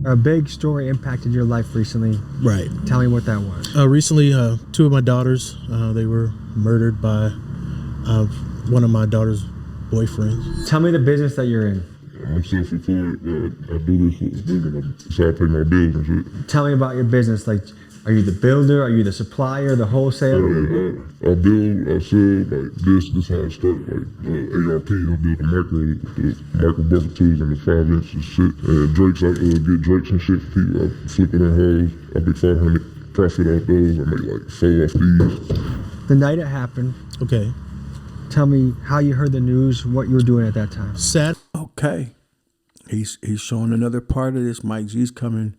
A big story impacted your life recently.
Right.
Tell me what that was.
Recently, two of my daughters, they were murdered by one of my daughter's boyfriends.
Tell me the business that you're in.
I'm self-employed. I do this for a living. So I pay my bills and shit.
Tell me about your business. Like, are you the builder? Are you the supplier? The wholesaler?
I build, I sell, like this how I start, like ARP, I build the micro buffer tools and the 5-inch and shit. And Drakes, I get Drakes and shit for people. I flip it on hoes. I make 500 profit off those. I make like 4 off these.
The night it happened.
Okay.
Tell me how you heard the news, what you were doing at that time.
Okay. He's showing another part of this. Mike G's coming.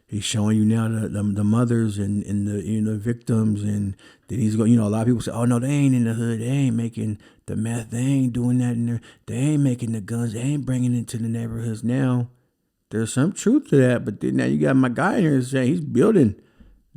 He's showing you now the mothers and the victims, and then he's going. A lot of people say, "Oh no, they ain't in the hood. They ain't making the meth. They ain't doing that in there. They ain't making the guns. They ain't bringing it to the neighborhoods." Now, there's some truth to that, but then now you got my guy in here saying he's building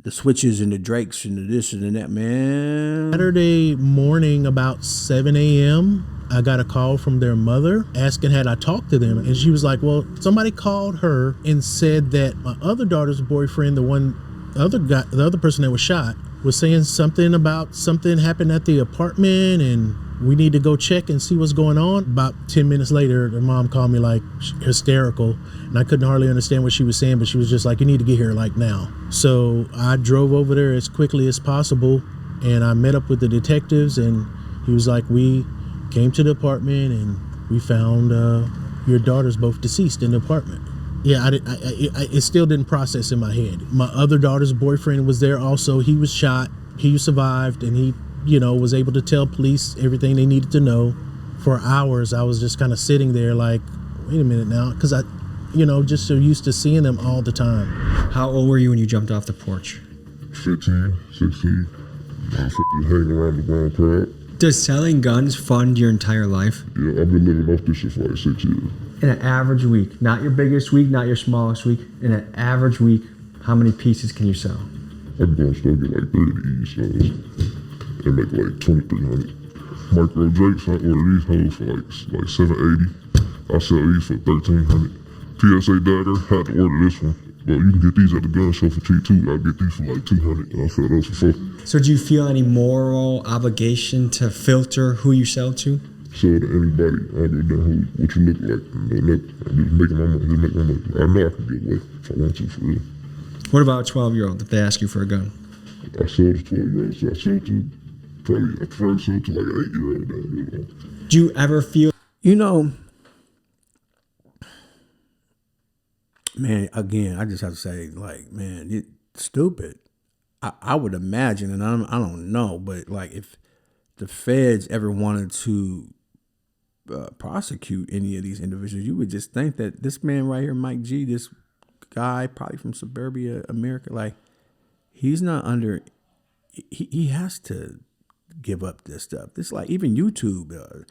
the Switches and the Drakes and the this and the that, man.
Saturday morning about 7 a.m., I got a call from their mother asking had I talked to them. And she was like, well, somebody called her and said that my other daughter's boyfriend, the other person that was shot, was saying something about something happened at the apartment and we need to go check and see what's going on. About 10 minutes later, her mom called me like hysterical, and I couldn't hardly understand what she was saying, but she was just like, you need to get here like now. So I drove over there as quickly as possible, and I met up with the detectives, and he was like, we came to the apartment and we found your daughters both deceased in the apartment. Yeah, it still didn't process in my head. My other daughter's boyfriend was there also. He was shot. He survived, and he, was able to tell police everything they needed to know. For hours, I was just kind of sitting there like, wait a minute now, because I, just so used to seeing them all the time.
How old were you when you jumped off the porch?
15, 16. I was hanging around the grown crowd.
Does selling guns fund your entire life?
Yeah, I've been living off this shit for like 6 years.
In an average week, not your biggest week, not your smallest week, in an average week, how many pieces can you sell?
I can go and still get like 30 each, so and make like 2,300. Micro Drakes, I order these hoes for like $780. I sell these for $1,300. PSA dagger, had to order this one. But you can get these at the gun show for cheap too. I get these for like $200, and I sell those for $4.
So do you feel any moral obligation to filter who you sell to?
Sell to anybody. I don't know what you look like. I'm just making my money. I know I can get away if I want to, for real.
What about a 12-year-old if they ask you for a gun?
I sell to 12-year-olds. I sell to probably, I prefer to sell to like an 8-year-old.
Do you ever feel...
Man, again, I just have to say, like, man, it's stupid. I would imagine, and I don't know, but like if the feds ever wanted to prosecute any of these individuals, you would just think that this man right here, Mike G, this guy probably from suburbia America, like he's not under, he has to give up this stuff. This like even YouTube,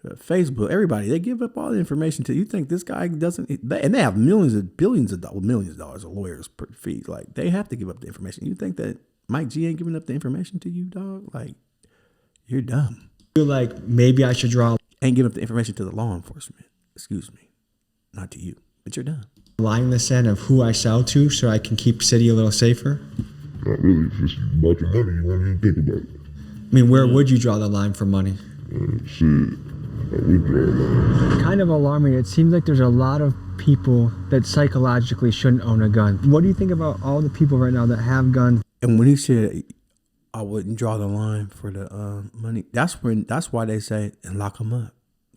Facebook, everybody, they give up all the information to you. Think this guy doesn't, and they have millions of dollars of lawyers per fees. Like they have to give up the information. You think that Mike G ain't giving up the information to you, dog? Like you're dumb.
I feel like maybe I should draw.
Ain't giving up the information to the law enforcement. Excuse me, not to you, but you're dumb.
Line in the sand of who I sell to, so I can keep city a little safer.
Not really. Just about your money. You won't even think about it.
I mean, where would you draw the line for money?
Shit.
Kind of alarming. It seems like there's a lot of people that psychologically shouldn't own a gun. What do you think about all the people right now that have guns?
And when he said, I wouldn't draw the line for the money, that's why they say, and lock them up,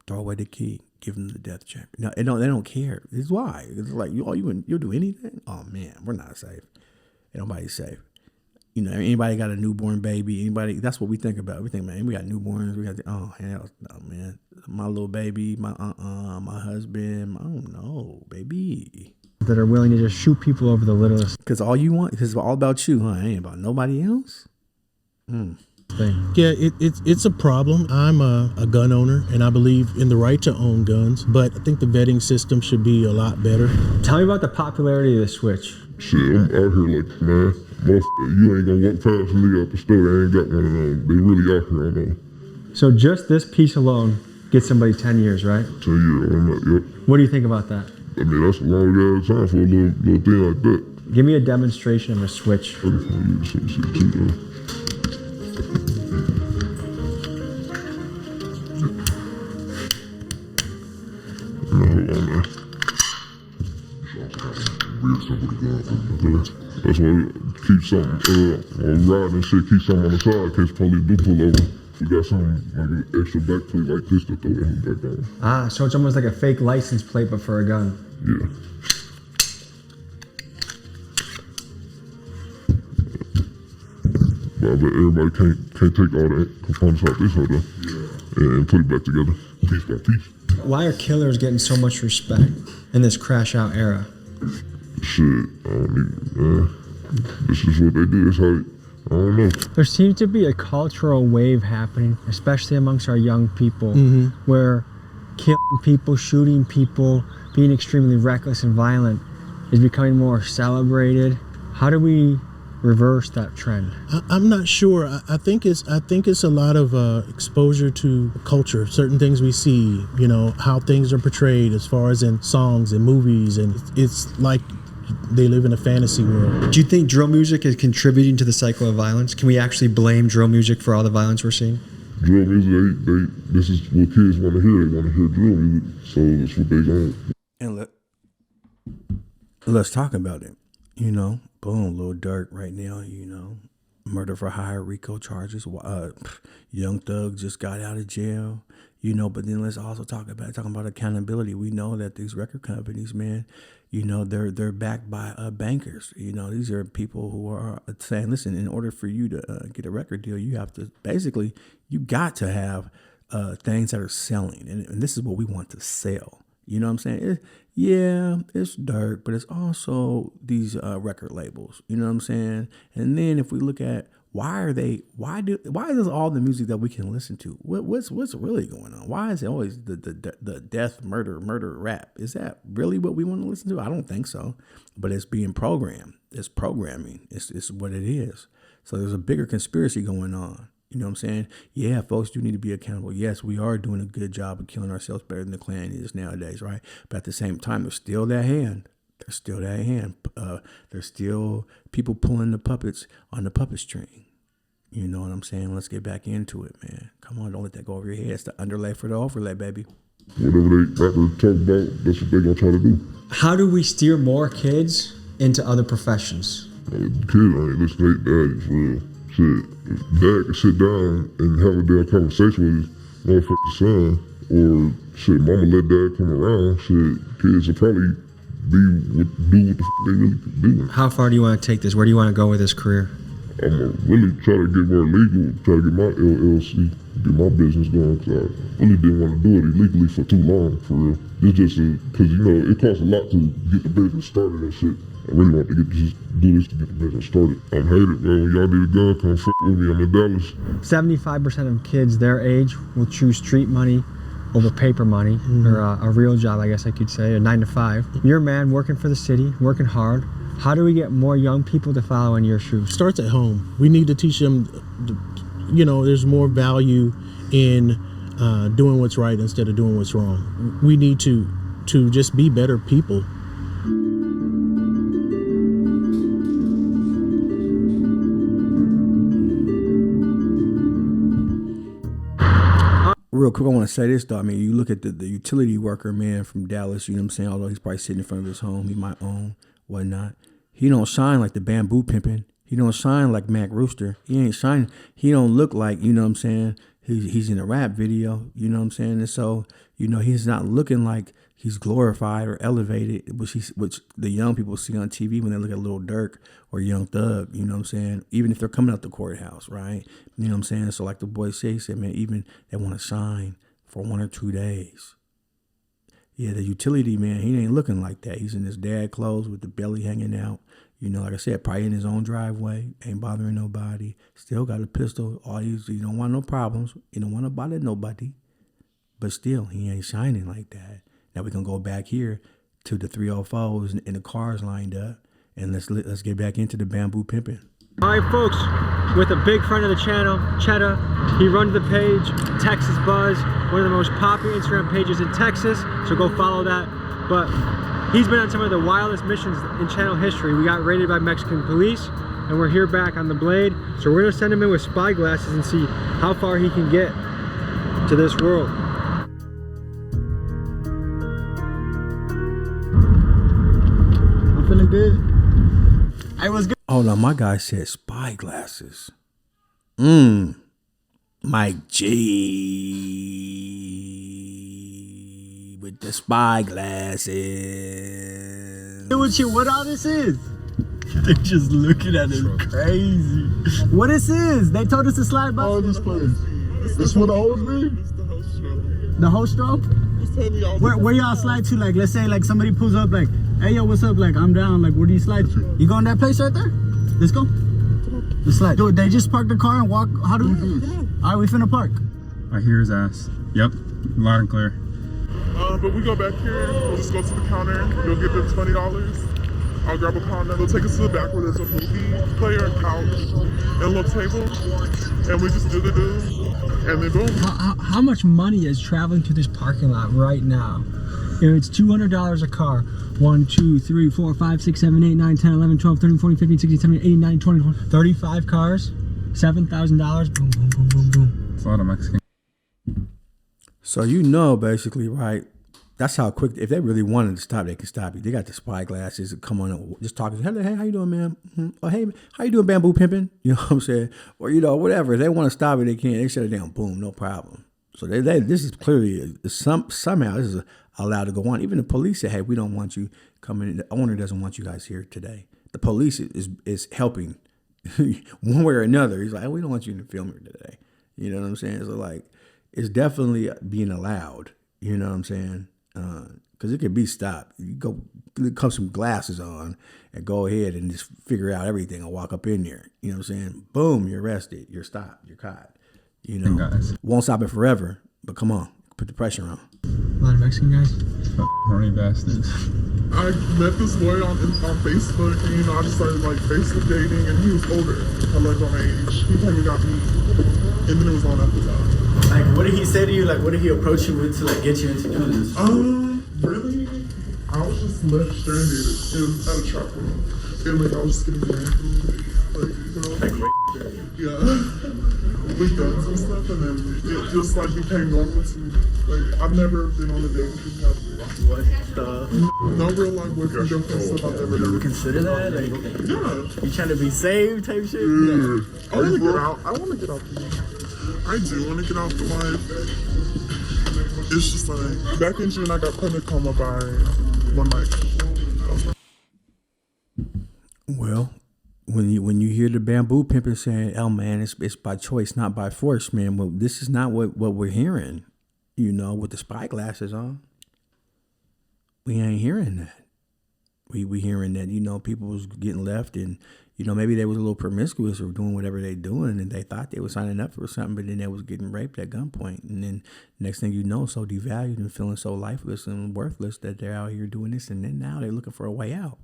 throw away the key, give them the death check. No, they don't care. It's why. It's like, you'll do anything? Oh man, we're not safe. Ain't nobody's safe. Anybody got a newborn baby, anybody, that's what we think about. We think, man, we got newborns, we got, oh, hell no, man. My little baby, my husband, I don't know, baby.
That are willing to just shoot people over the littlest.
Because all you want, because it's all about you, huh? It ain't about nobody else.
Yeah, it's a problem. I'm a gun owner, and I believe in the right to own guns, but I think the vetting system should be a lot better.
Tell me about the popularity of the Switch.
Shit, I'm out here like, man, you ain't gonna walk past me at the store, they ain't got one of them. They really out here, I know.
So just this piece alone gets somebody 10 years, right?
10 years, I'm not, yep.
What do you think about that?
I mean, that's a long ass time for a little thing like that.
Give me a demonstration of a Switch.
I just want to use some shit too, though. That's why we keep something, riding and shit, keep something on the side in case police do pull over. We got something like an extra back plate like this to throw that back on.
Ah, so it's almost like a fake license plate, but for a gun.
Yeah. But I bet everybody can't take all the components out this holder and put it back together, piece by piece.
Why are killers getting so much respect in this crash out era?
Shit, I don't even, this is what they do, it's how, I don't know.
There seems to be a cultural wave happening, especially amongst our young people, where killing people, shooting people, being extremely reckless and violent is becoming more celebrated. How do we reverse that trend?
I'm not sure. I think it's a lot of exposure to culture, certain things we see, you know, how things are portrayed as far as in songs and movies, and it's like they live in a fantasy world.
Do you think drill music is contributing to the cycle of violence? Can we actually blame drill music for all the violence we're seeing?
Drill music, this is what kids want to hear. They want to hear drill music, so that's what they want.
And let's talk about it. You know, boom, Lil Durk right now, you know, murder for hire, RICO charges. Young Thug just got out of jail, you know, but then let's also talking about accountability. We know that these record companies, man, you know, they're backed by bankers. You know, these are people who are saying, listen, in order for you to get a record deal, you have to basically, you got to have things that are selling. And this is what we want to sell. You know what I'm saying? It's Durk, but it's also these record labels. You know what I'm saying? And then if we look at why does all the music that we can listen to, what's really going on? Why is it always the death, murder, rap? Is that really what we want to listen to? I don't think so. But it's being programmed. It's programming. It's what it is. So there's a bigger conspiracy going on. You know what I'm saying? Yeah, folks do need to be accountable. Yes, we are doing a good job of killing ourselves better than the Klan is nowadays, right? But at the same time, there's still that hand. There's still people pulling the puppets on the puppet string. You know what I'm saying? Let's get back into it, man. Come on, don't let that go over your head. It's the underlay for the overlay, baby.
Whatever they rappers talk about, that's what they're going to try to do.
How do we steer more kids into other professions?
Kids ain't listening to their daddy, for real. Shit, if dad can sit down and have a damn conversation with his motherfucking son, or shit, mama let dad come around, shit, kids will probably do what the they really can do.
How far do you want to take this? Where do you want to go with this career?
I'm going to really try to get more legal, try to get my LLC, get my business going, because I really didn't want to do it illegally for too long, for real. It's just because, you know, it costs a lot to get the business started and shit. I really want to do this to get the business started. I'm hated, man. When y'all need a gun, come fuck with me. I'm in Dallas.
75% of kids their age will choose street money over paper money, or a real job, I guess I could say, a 9 to 5. You're a man working for the city, working hard. How do we get more young people to follow in your shoes?
Starts at home. We need to teach them, you know, there's more value in doing what's right instead of doing what's wrong. We need to just be better people.
Real quick, I want to say this though. I mean, you look at the utility worker, man, from Dallas, you know what I'm saying? Although he's probably sitting in front of his home, he might own, whatnot. He don't shine like the Bamboo Pimpin'. He don't shine like Mac Rooster. He ain't shining. He don't look like, you know what I'm saying, he's in a rap video, you know what I'm saying? And so, you know, he's not looking like he's glorified or elevated, which the young people see on TV when they look at Lil Durk or Young Thug, you know what I'm saying? Even if they're coming out the courthouse, right? You know what I'm saying? So like the boy said, he said, man, even they want to shine for 1 or 2 days. Yeah, the utility man, he ain't looking like that. He's in his dad clothes with the belly hanging out. You know, like I said, probably in his own driveway, ain't bothering nobody. Still got a pistol. He don't want no problems. He don't want to bother nobody. But still, he ain't shining like that. Now we can go back here to the 304s and the cars lined up, and let's get back into the Bamboo Pimpin'.
All right, folks, with a big friend of the channel, Cheddar. He runs the page, Texas Buzz, one of the most popular Instagram pages in Texas, so go follow that. But he's been on some of the wildest missions in channel history. We got raided by Mexican police, and we're here back on the Blade. So we're gonna send him in with spy glasses and see how far he can get to this world.
I'm feeling good. I was good.
Hold on, my guy said spy glasses. Mike G with the spy glasses.
With you, what all this is? They're just looking at it crazy. What this is? They told us to slide by.
Oh, this place. This what the hose mean?
The host stroke? Where y'all slide to? Like, let's say like somebody pulls up like, hey yo, what's up? Like, I'm down. Like, where do you slide to? You going that place right there? Let's go. Let's slide. Dude, they just parked the car and walk. How do we? All right, we finna park.
I hear his ass. Yep, loud and clear.
But we go back here. We'll just go to the counter. You'll get the $20. I'll grab a continental, take us to the back where there's a movie player, a couch, and a little table, and we just do, and then boom.
How much money is traveling to this parking lot right now? If it's $200 a car, 1, 2, 3, 4, 5, 6, 7, 8, 9, 10, 11, 12, 13, 14, 15, 16, 17, 18, 19, 20, 21, 35 cars, $7,000, boom, boom, boom, boom, boom.
It's a lot of Mexican.
So you know, basically, right? That's how quick. If they really wanted to stop, they can stop you. They got the spy glasses. Come on, just talking. Hey, how you doing, man? Oh, hey, how you doing, bamboo pimping? You know what I'm saying? Or whatever. If they want to stop it, they can. They shut it down. Boom, no problem. So this is clearly somehow this is allowed to go on. Even the police say, hey, we don't want you coming in. The owner doesn't want you guys here today. The police is helping one way or another. He's like, we don't want you to film here today. You know what I'm saying? So like, it's definitely being allowed. You know what I'm saying? Because it could be stopped. You go, come some glasses on and go ahead and just figure out everything and walk up in there. You know what I'm saying? Boom, you're arrested. You're stopped. You're caught. You know,
guys.
Won't stop it forever, but come on, put the pressure on.
A lot of Mexican guys.
Horny bastards.
I met this boy on Facebook, and I just started like Facebook dating, and he was older, like on age. He came and got me, and then it was on after that.
Like, what did he say to you? Like, what did he approach you with to like get you into doing this?
Really? I was just left stranded at a trap room, and like I was just getting ran through, yeah, with guns and stuff, and then it just like became normal to me. Like I've never been on a date with him.
What the?
No real like boyfriend girlfriend stuff I've ever done.
You consider that? Like,
yeah.
You trying to be saved type shit?
Yeah. I want to get out. I want to get out. I do want to get out the life. It's just like back in June I got put in a coma by one night.
Well, when you hear the bamboo pimping saying, "Oh man, it's by choice, not by force," man. Well, this is not what we're hearing. You know, with the spy glasses on, we ain't hearing that. We hearing that people was getting left, and maybe they was a little promiscuous or doing whatever they doing, and they thought they was signing up for something, but then they was getting raped at gunpoint, and then next thing you know, so devalued and feeling so lifeless and worthless that they're out here doing this, and then now they're looking for a way out.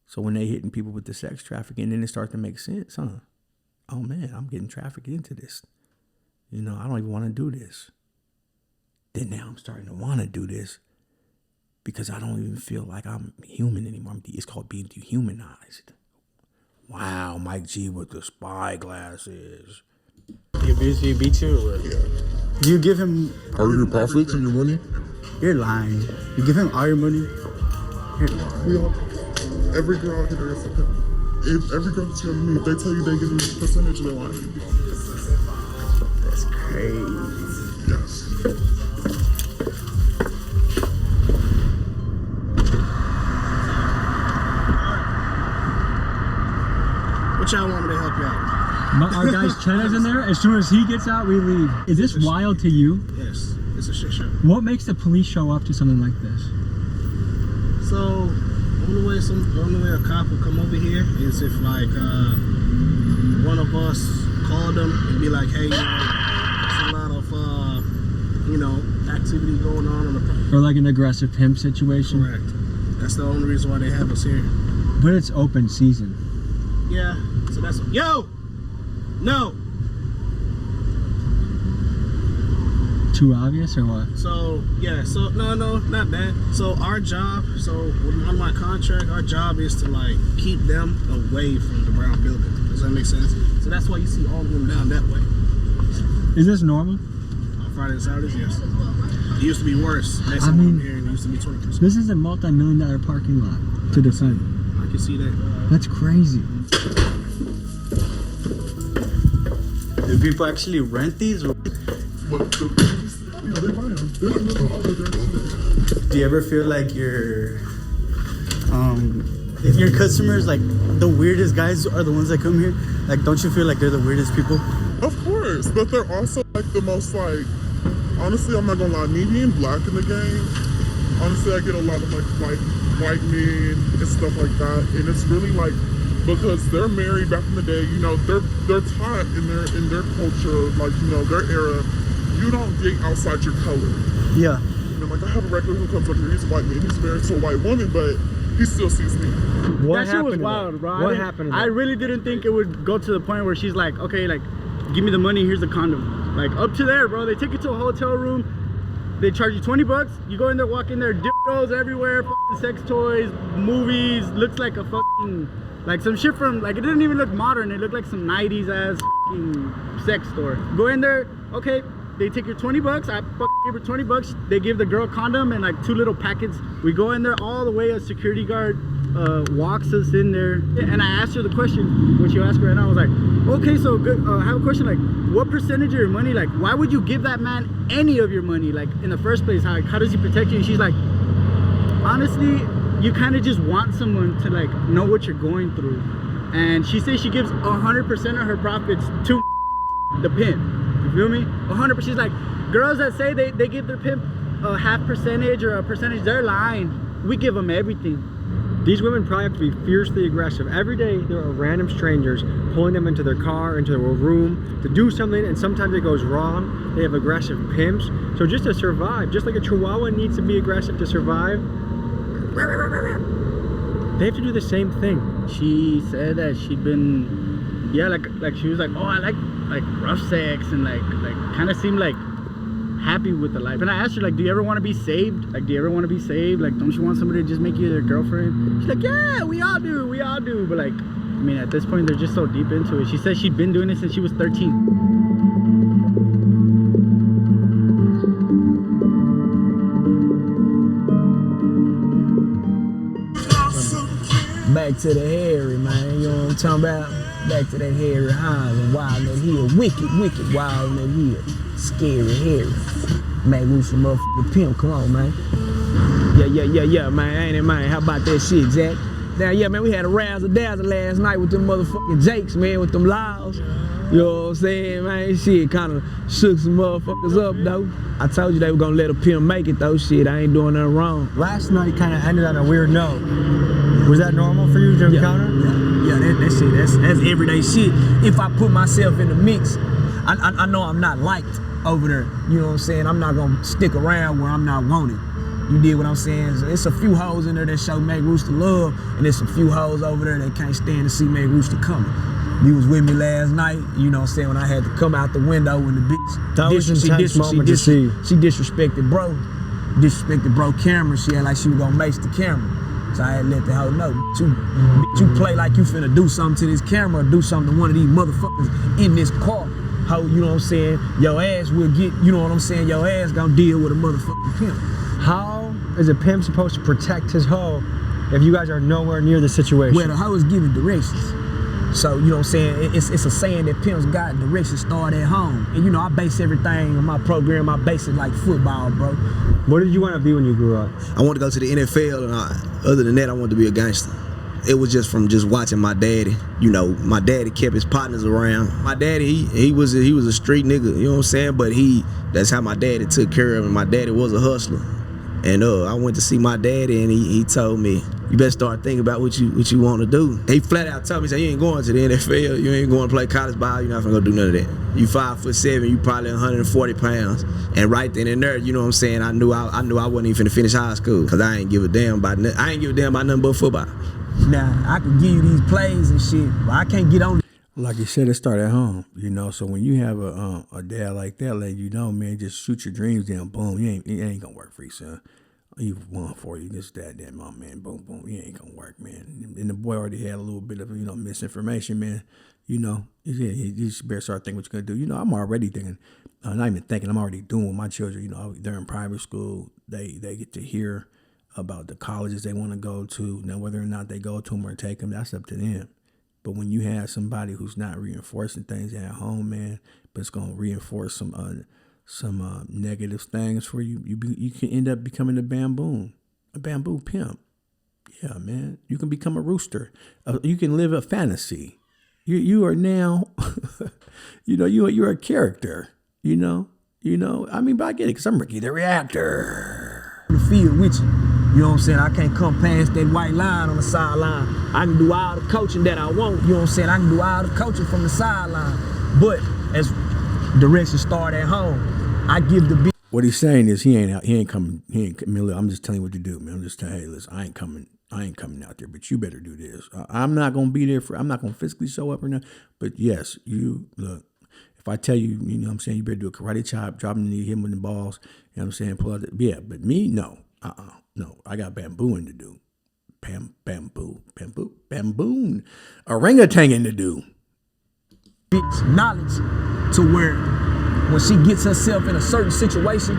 So when they hitting people with the sex trafficking, then it starts to make sense, huh? Oh man, I'm getting trafficked into this. I don't even want to do this. Then now I'm starting to want to do this because I don't even feel like I'm human anymore. It's called being dehumanized. Wow, Mike G with the spy glasses.
He beat you or what?
Yeah.
Do you give him
all your profits and your money?
You're lying. You give him all your money?
Every girl out here is a pimp. If every girl that's coming to me, if they tell you they give me a percentage, they're lying.
That's crazy.
Yes.
What y'all want me to help you out?
Our guy's Chena's in there. As soon as he gets out, we leave. Is this wild to you?
Yes, it's a shit show.
What makes the police show up to something like this?
So, the only way a cop would come over here is if like one of us called them and be like, hey, there's a lot of activity going on the property.
Or like an aggressive pimp situation?
Correct. That's the only reason why they have us here.
But it's open season.
Yeah, so that's... Yo! No!
Too obvious or what?
So, yeah, no, not that. So our job, on my contract, our job is to like keep them away from the brown building. Does that make sense? So that's why you see all of them down that way.
Is this normal?
On Fridays and Saturdays, yes. It used to be worse. Next time I'm here, and it used to be 20%.
This is a multi-million-dollar parking lot to defend.
I can see that.
That's crazy.
Do people actually rent these? Or? Do you ever feel like if your customers, like the weirdest guys are the ones that come here? Like, don't you feel like they're the weirdest people?
Of course, but they're also like the most like, honestly, I'm not gonna lie, me being black in the game, honestly, I get a lot of like white men and stuff like that, and it's really like, because they're married back in the day, they're taught in their culture, like, their era, you don't date outside your color.
Yeah.
Like I have a regular who comes up here, he's a white man, he's married to a white woman, but he still sees me.
That shit was wild, bro. What happened? I really didn't think it would go to the point where she's like, okay, like, give me the money, here's the condom. Like, up to there, bro. They take you to a hotel room, they charge you 20 bucks, you go in there, walk in there, dildos everywhere, sex toys, movies, looks like a fucking, like some shit from, like, it didn't even look modern, it looked like some 90s ass sex store. Go in there, okay, they take your 20 bucks, I give her 20 bucks, they give the girl condom and like 2 little packets. We go in there all the way, a security guard walks us in there, and I asked her the question, which you asked her, and I was like, okay, so good, I have a question, like, what percentage of your money, like, why would you give that man any of your money, like, in the first place? How does he protect you? And she's like, honestly, you kind of just want someone to, like, know what you're going through. And she says she gives 100% of her profits to the pimp. You feel me? 100%. She's like, girls that say they give their pimp a half percentage or a percentage, they're lying. We give them everything.
These women probably have to be fiercely aggressive. Every day there are random strangers pulling them into their car, into their room to do something, and sometimes it goes wrong. They have aggressive pimps. So just to survive, just like a chihuahua needs to be aggressive to survive, they have to do the same thing.
She said that she'd been, yeah, like she was like, oh, I like rough sex, and like kind of seemed like happy with the life. And I asked her, like, do you ever want to be saved? Like, do you ever want to be saved? Like, don't you want somebody to just make you their girlfriend? She's like, yeah, we all do. But like, I mean, at this point, they're just so deep into it. She said she'd been doing it since she was 13.
Back to the hairy, man, you know what I'm talking about? Back to that hairy Hines and wild in that hill. Wicked wild in that hill. Scary hairy. Man, we some motherfucking pimp, come on, man. Yeah, man, ain't it, man? How about that shit, Jack? Now, yeah, man, we had a razzle-dazzle last night with them motherfucking Jakes, man, with them Laos. You know what I'm saying, man? Shit kind of shook some motherfuckers up, though. I told you they were gonna let a pimp make it, though. Shit, I ain't doing nothing wrong.
Last night kind of ended on a weird note. Was that normal for you to encounter?
Yeah, that shit, that's everyday shit. If I put myself in the mix, I know I'm not liked over there. You know what I'm saying? I'm not gonna stick around where I'm not wanted. You did what I'm saying? So it's a few hoes in there that show Meg Rooster love, and there's a few hoes over there that can't stand to see Meg Rooster coming. You was with me last night, you know what I'm saying, when I had to come out the window when the bitch she disrespected bro camera. She had like she was gonna mace the camera. So I had to let the hoe know, you play like you finna do something to this camera or do something to one of these motherfuckers in this car. How, you know what I'm saying, your ass will get, you know what I'm saying, your ass gonna deal with a motherfucking pimp.
How is a pimp supposed to protect his hoe if you guys are nowhere near the situation?
Well, the hoe is giving directions. So, you know what I'm saying, it's a saying that pimps got directions start at home. And you know, I base everything on my program, I base it like football, bro.
What did you want to be when you grew up?
I wanted to go to the NFL, and other than that, I wanted to be a gangster. It was just from just watching my daddy. You know, my daddy kept his partners around. My daddy, he was a street nigga, you know what I'm saying? But that's how my daddy took care of him. My daddy was a hustler. And I went to see my daddy, and he told me, you better start thinking about what you want to do. He flat out told me, he said, you ain't going to the NFL, you ain't going to play college ball, you're not gonna go do none of that. You 5'7", you probably 140 pounds. And right then and there, you know what I'm saying, I knew I wasn't even finna finish high school, cause I ain't give a damn about nothing but football.
Now, I can give you these plays and shit, but I can't get on.
Like you said, it started at home, you know. So when you have a dad like that, let you know, man, just shoot your dreams down, boom. It ain't gonna work for you, son. You 140, this, that, my man, boom, boom. It ain't gonna work, man. And the boy already had a little bit of, misinformation, man. You know, you just better start thinking what you're gonna do. You know, I'm already thinking, not even thinking, I'm already doing with my children. You know, they're in private school. They get to hear about the colleges they want to go to. Now, whether or not they go to them or take them, that's up to them. But when you have somebody who's not reinforcing things at home, man, but it's gonna reinforce some negative things for you, you can end up becoming a bamboo pimp. Yeah, man, you can become a rooster. You can live a fantasy. You are now, you're a character. You know. I mean, but I get it because I'm Ricky the Reactor.
The field with you. You know what I'm saying? I can't come past that white line on the sideline. I can do all the coaching that I want. You know what I'm saying? I can do all the coaching from the sideline. But as directions start at home, I give the beat.
What he's saying is he ain't coming. I'm just telling you what to do, man. I'm just telling you, hey, listen, I ain't coming I ain't coming out there, but you better do this. I'm not gonna be there I'm not gonna physically show up or not. But yes, you look. If I tell you, you know what I'm saying, you better do a karate chop, drop him in the knee, hit him with the balls. You know what I'm saying? Pull out yeah, but me, no. No. I got bambooing to do. Bamboon. Orangutanging to do.
Knowledge to where when she gets herself in a certain situation,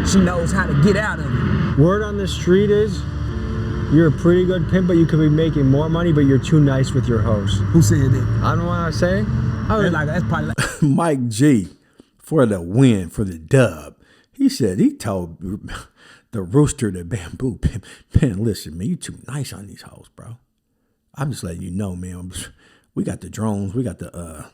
she knows how to get out of it.
Word on the street is you're a pretty good pimp, but you could be making more money, but you're too nice with your hoes.
Who said that?
I don't want to say.
That's probably like
Mike G for the win, for the dub. He told the rooster, the bamboo pimp, man, listen, man, you too nice on these hoes, bro. I'm just letting you know, man. We got the drones, we got the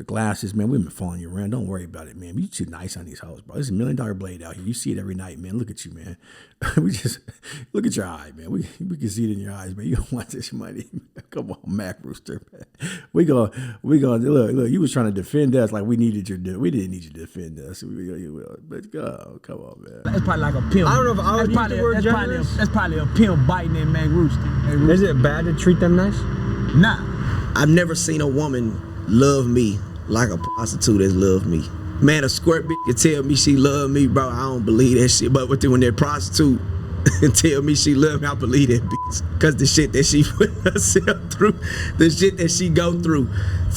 glasses, man. We've been following you around. Don't worry about it, man. You too nice on these hoes, bro. There's $1 million blade out here. You see it every night, man. Look at you, man. We just look at your eye, man. We can see it in your eyes, man. You don't want this money. Come on, Mac Rooster, man. We go look. You was trying to defend us like we didn't need you to defend us. But go, come on, man.
That's probably like a pimp.
I don't know if I would use the word generous.
That's probably a pimp biting that Mac Rooster.
Is it bad to treat them nice?
Nah. I've never seen a woman love me like a prostitute has loved me. Man, a squirt bitch can tell me she love me, bro. I don't believe that shit. But when that prostitute tell me she love me, I believe that bitch. Cause the shit that she put herself through, the shit that she go through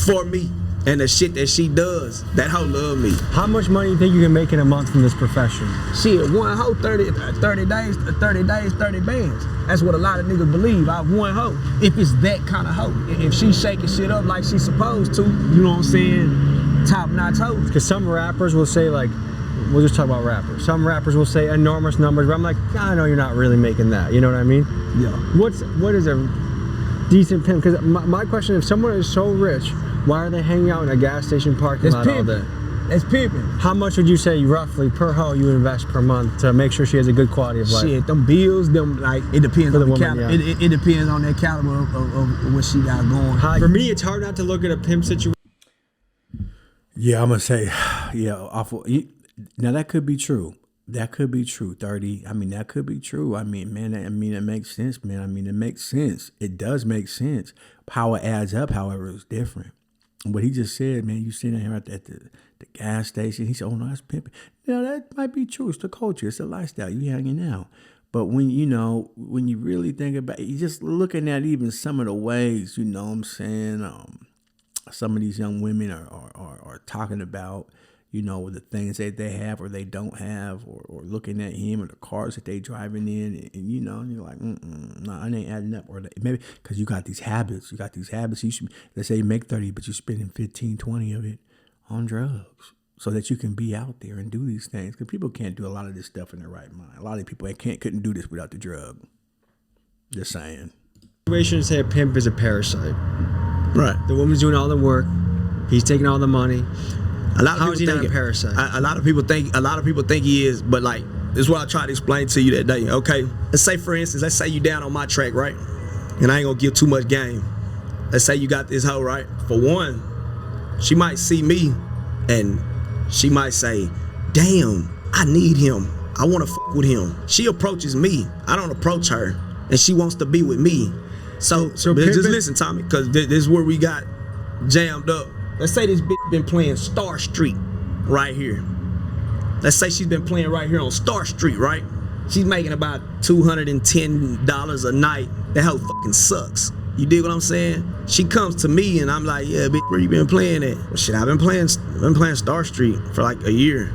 for me, and the shit that she does, that hoe love me.
How much money do you think you can make in a month from this profession?
Shit, one hoe, 30 days, 30 bands. That's what a lot of niggas believe. I one hoe. If it's that kind of hoe. If she shaking shit up like she's supposed to, you know what I'm saying? Top notch hoes.
Because some rappers will say like, we'll just talk about rappers. Some rappers will say enormous numbers, but I'm like, I know you're not really making that. You know what I mean?
Yeah.
What is a decent pimp? Because my question, if someone is so rich, why are they hanging out in a gas station parking lot all day?
That's pimping.
How much would you say roughly per hoe you invest per month to make sure she has a good quality of life?
Shit, them bills, it depends on the caliber.
Yeah.
It depends on that caliber of what she got going.
For me, it's hard not to look at a pimp situation.
Yeah, I'm gonna say, yeah, awful. Now that could be true. That could be true, 30. I mean, that could be true. I mean, man, it makes sense, man. I mean, it makes sense. It does make sense. How it adds up, however, is different. What he just said, man, you sitting here at the gas station. He said, oh, no, that's pimping. You know, that might be true. It's the culture. It's the lifestyle. You hanging out. But when you really think about it, you just looking at even some of the ways, you know what I'm saying, some of these young women are talking about, you know, the things that they have or they don't have, or looking at him or the cars that they driving in, and you know, and you're like, nah, it ain't adding up. Or maybe because you got these habits. You should, let's say you make 30, but you're spending 15, 20 of it on drugs so that you can be out there and do these things. Because people can't do a lot of this stuff in their right mind. A lot of people couldn't do this without the drug. Just saying.
Situation, say a pimp is a parasite.
Right.
The woman's doing all the work. He's taking all the money. How is he not a parasite?
A lot of people think he is, but like, this is what I tried to explain to you that day. Okay, let's say for instance, let's say you down on my track, right? And I ain't gonna give too much game. Let's say you got this hoe, right? For one, she might see me and she might say, damn, I need him. I wanna fuck with him. She approaches me. I don't approach her. And she wants to be with me. So just listen, Tommy, because this is where we got jammed up. Let's say this bitch been playing Star Street right here. Let's say she's been playing right here on Star Street, right? She's making about $210 a night. That hoe fucking sucks. You dig what I'm saying? She comes to me and I'm like, yeah, bitch, where you been playing at? Well, shit, I've been playing Star Street for like a year.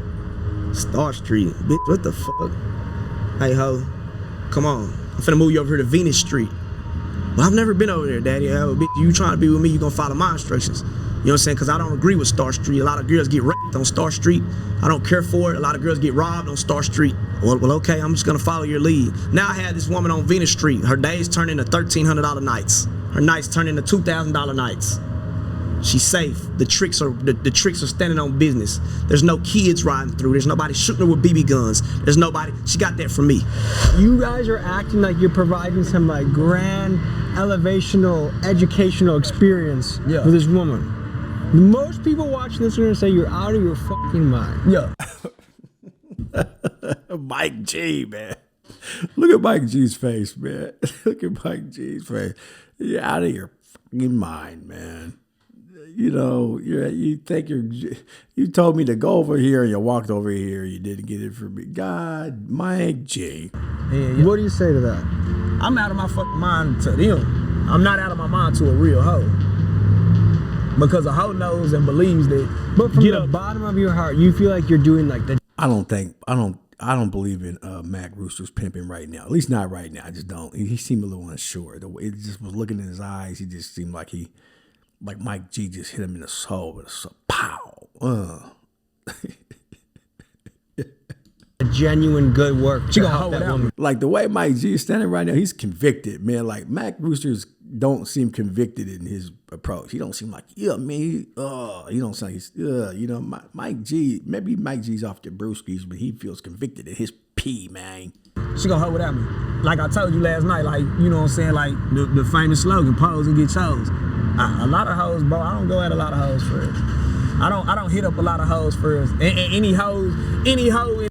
Star Street, bitch, what the fuck? Hey, ho, come on. I'm finna move you over here to Venus Street. Well, I've never been over there, daddy. Hell, bitch, you trying to be with me, you gonna follow my instructions. You know what I'm saying? Because I don't agree with Star Street. A lot of girls get raped on Star Street. I don't care for it. A lot of girls get robbed on Star Street. Well, okay, I'm just going to follow your lead. Now I had this woman on Venus Street. Her days turn into $1,300 nights. Her nights turn into $2,000 nights. She's safe. The tricks are standing on business. There's no kids riding through. There's nobody shooting her with BB guns. There's nobody. She got that from me.
You guys are acting like you're providing some like grand, elevational, educational experience with this woman. Most people watching this are gonna say you're out of your fucking mind.
Yeah.
Mike G, man. Look at Mike G's face, man. Look at Mike G's face. You're out of your fucking mind, man. You know, you told me to go over here and you walked over here. You didn't get it from me. God, Mike G.
Yeah. What do you say to that? I'm out of my fucking mind to them. I'm not out of my mind to a real hoe. Because a hoe knows and believes that.
But from the bottom of your heart, you feel like you're doing like the.
I don't believe in Mac Rooster's pimping right now. At least not right now. I just don't. He seemed a little unsure. The way it just was looking in his eyes. He just seemed like like Mike G just hit him in the soul with a pow.
A genuine good work.
She gonna hold that woman.
Like the way Mike G is standing right now, he's convicted, man. Like Mac Roosters don't seem convicted in his approach. He don't seem like, yeah, man. He don't sound. He's, you know, Mike G. Maybe Mike G's off the brewskis, but he feels convicted in his pee, man.
She gonna hold without me. Like I told you last night, like, you know what I'm saying, like the famous slogan, pose and get chose. A lot of hoes, bro. I don't go at a lot of hoes first. I don't hit up a lot of hoes first. Any hoe.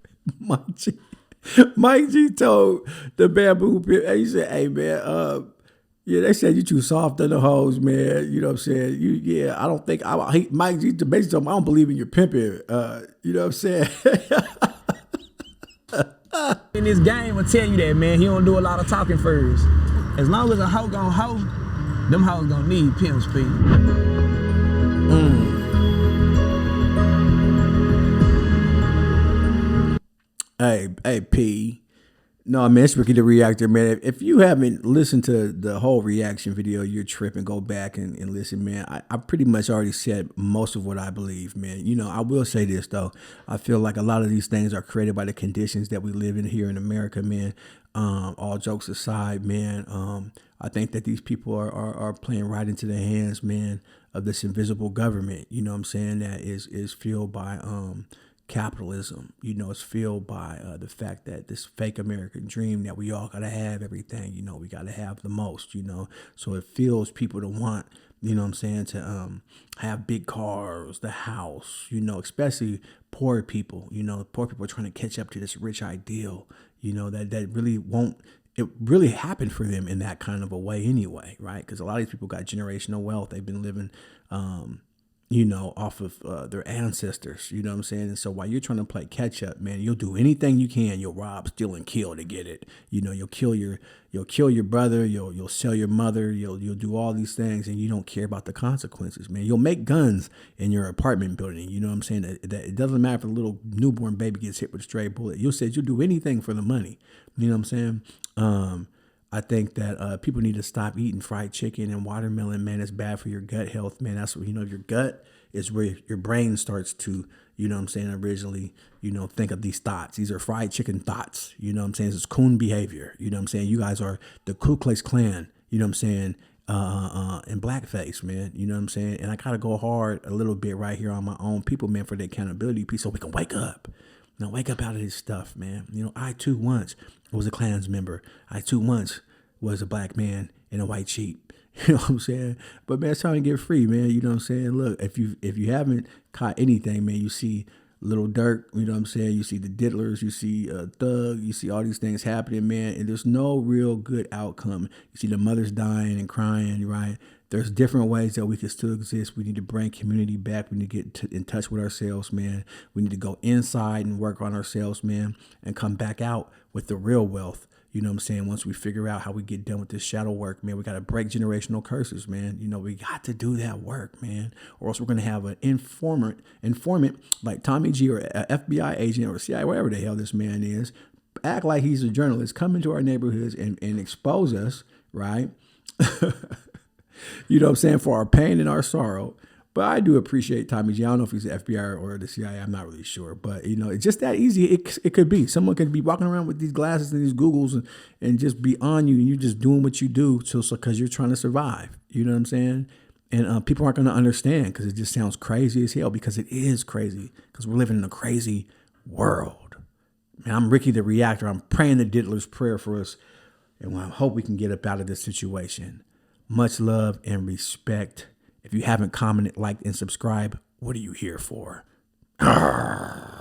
Mike G told the bamboo pimp, he said, hey man, yeah, they said you too soft on the hoes, man. You know what I'm saying? I don't think Mike G basically told him, I don't believe in your pimping. You know what I'm saying?
In this game will tell you that, man, he don't do a lot of talking first. As long as a hoe gon' hoe, them hoes gonna need pimp speed.
Hey, P. No, man, it's Ricky the Reactor, man. If you haven't listened to the whole reaction video, you're tripping. Go back and listen, man. I pretty much already said most of what I believe, man. You know, I will say this, though. I feel like a lot of these things are created by the conditions that we live in here in America, man. All jokes aside, man, I think that these people are playing right into the hands, man, of this invisible government, you know what I'm saying, that is fueled by capitalism. You know, it's fueled by the fact that this fake American dream that we all gotta have everything, you know, we gotta have the most, you know, so it fuels people to want, you know what I'm saying, to have big cars, the house, you know, especially poor people, you know, poor people are trying to catch up to this rich ideal, you know, that really won't, it really happened for them in that kind of a way anyway, right? Because a lot of these people got generational wealth. They've been living, you know, off of their ancestors, you know what I'm saying? And so while you're trying to play catch up, man, you'll do anything you can. You'll rob, steal, and kill to get it. You know, you'll kill your brother, you'll sell your mother, you'll do all these things, and you don't care about the consequences, man. You'll make guns in your apartment building, you know what I'm saying? That it doesn't matter if a little newborn baby gets hit with a stray bullet. You'll do anything for the money, you know what I'm saying? I think that people need to stop eating fried chicken and watermelon, man. It's bad for your gut health, man. That's what, you know, your gut is where your brain starts to, you know what I'm saying, originally, you know, think of these thoughts. These are fried chicken thoughts, you know what I'm saying? This is coon behavior, you know what I'm saying? You guys are the Ku Klux Klan, you know what I'm saying, in blackface, man, you know what I'm saying? And I gotta go hard a little bit right here on my own people, man, for the accountability piece so we can wake up. Now wake up out of this stuff, man. You know, I too once was a Klans member. I too once was a black man in a white sheep. You know what I'm saying? But man, it's time to get free, man. You know what I'm saying? Look, if you haven't caught anything, man, you see Little Dirk, you know what I'm saying? You see the Diddlers, you see Thug, you see all these things happening, man, and there's no real good outcome. You see the mothers dying and crying, right? There's different ways that we can still exist. We need to bring community back. We need to get in touch with ourselves, man. We need to go inside and work on ourselves, man, and come back out with the real wealth. You know what I'm saying? Once we figure out how we get done with this shadow work, man, we got to break generational curses, man. You know, we got to do that work, man, or else we're going to have an informant like Tommy G or an FBI agent or CIA, whatever the hell this man is, act like he's a journalist, come into our neighborhoods and expose us, right? You know what I'm saying? For our pain and our sorrow. But I do appreciate Tommy G. I don't know if he's the FBI or the CIA. I'm not really sure. But, you know, it's just that easy. It could be. Someone could be walking around with these glasses and these Googles and just be on you. And you're just doing what you do because you're trying to survive. You know what I'm saying? And people aren't going to understand because it just sounds crazy as hell, because it is crazy, because we're living in a crazy world. Man, I'm Ricky the Reactor. I'm praying the Diddler's prayer for us. And I hope we can get up out of this situation. Much love and respect. If you haven't commented, liked, and subscribed, what are you here for? Arrgh.